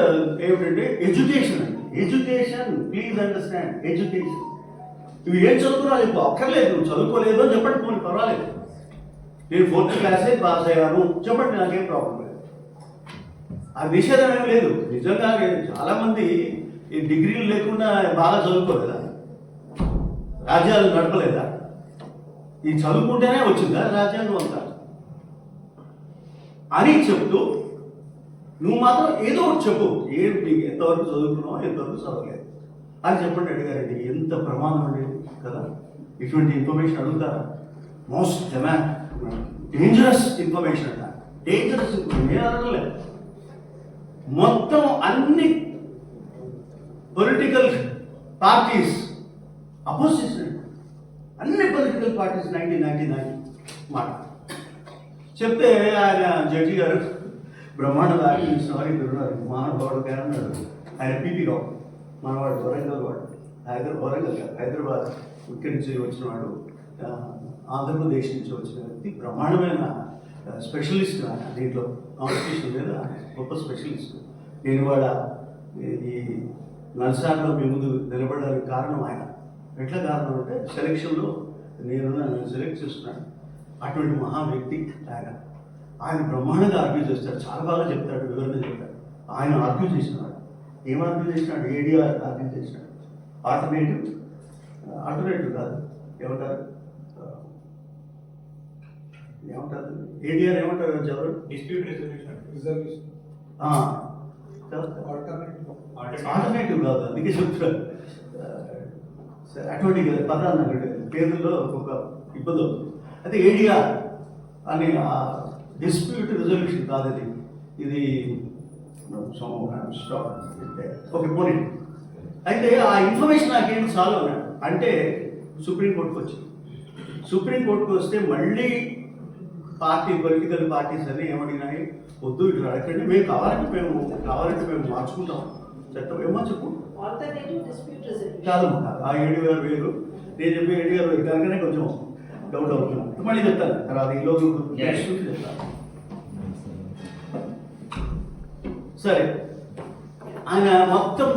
ఏమిటంటే ఎడ్యుకేషన్ అండి. Education, please understand, education. నువ్వు ఏం చదువుకున్నావు చెప్పు, అక్కర్లేదు, నువ్వు చదువుకోలేదు అని చెప్పండి, పోనీ పర్వాలేదు. నేను 4th క్లాసే పాస్ అయ్యాను చెప్పండి, నాకేం ప్రాబ్లం లేదు. ఆ నిషేధం ఏం లేదు. నిజంగా చాలామంది ఈ డిగ్రీలు లేకుండా బాగా చదువుకోలేదా, రాజ్యాలు నడపలేదా? ఈ చదువుకుంటేనే వచ్చిందా రాజ్యాంగం అంతా అని చెప్తూ, నువ్వు మాత్రం ఏదో ఒకటి చెప్పు, ఏంటి ఎంతవరకు చదువుకున్నావు, ఎంతవరకు చదవలేదు అని చెప్పండి అడిగారండి. ఎంత ప్రమాదం అండి కదా, ఇటువంటి ఇన్ఫర్మేషన్ అడుగుతారా? మోస్ట్ డేంజరస్ ఇన్ఫర్మేషన్ అంట, డేంజరస్ ఇన్ఫర్మేషన్. నేను అనలేదు, మొత్తం అన్ని పొలిటికల్ పార్టీస్ అపోజిషన్, అన్ని పొలిటికల్ పార్టీస్ 1999 మాట చెప్తే, ఆయన జడ్జి గారు బ్రహ్మాండ సారీ ఉన్నారు, మహానుభావుడు గారు అన్నాడు, ఆయన పీపీ రావు మనవాడు వరంగల్ వాడు, వరంగల్ కాదు, హైదరాబాద్ ఇక్కడి నుంచి వచ్చిన వాడు, ఆంధ్రప్రదేశ్ నుంచి వచ్చిన వ్యక్తి, బ్రహ్మాండమైన స్పెషలిస్ట్ ఆయన దీంట్లో, కాంపిటీషన్ మీద గొప్ప స్పెషలిస్ట్. నేను కూడా ఈ నల్సార్లో మీ ముందు నిలబడడానికి కారణం ఆయన. ఎట్లా కారణం అంటే సెలక్షన్లో నన్ను సెలెక్ట్ చేస్తున్నాడు. అటువంటి మహా వ్యక్తి ఆయన బ్రహ్మాండంగా ఆర్గ్యూ చేస్తాడు, చాలా బాగా చెప్తాడు, వివరణ చెప్తాడు. ఆయన ఆర్గ్యూ చేసినాడు. ఏం ఆర్గ్యూ చేసినాడు? ఏడీఆర్ ఆర్గ్యూ చేసినాడు. ఆల్టర్నేటివ్ కాదు, ఏమంటారు ఏడీఆర్ ఏమంటారు? ఎవరు? డిస్ప్యూట్ రిజల్యూషన్ ఆల్టర్నేటివ్ కాదు, అందుకే చెప్తారు. అటువంటి పదాలు నాకు పేర్లలో ఒక ఇబ్బంది అవుతుంది. అయితే ఏడీఆర్ అని డిస్ప్యూట్ రిజల్యూషన్ కాదు ఇది ఓకే పోనీ. అయితే ఆ ఇన్ఫర్మేషన్ నాకేంటి చాలా ఉన్నాడు అంటే సుప్రీంకోర్టుకు వచ్చింది. సుప్రీంకోర్టుకు వస్తే మళ్ళీ పొలిటికల్ పార్టీస్ అని ఏమడిగినాయి, వద్దు ఇట్లా అడగండి, మేము కావాలంటే మేము మార్చుకుంటాం చట్టం. ఏమో చెప్పు కాదు, ఆ ఏడీఆర్ వేరు, నేను చెప్పే ఏడీఆర్ వేరు కనుకనే కొంచెం డౌట్ అవుతున్నాను. మళ్ళీ చెప్తాను తర్వాత ఈలోపు చెప్తాను. సరే, ఆయన మొత్తం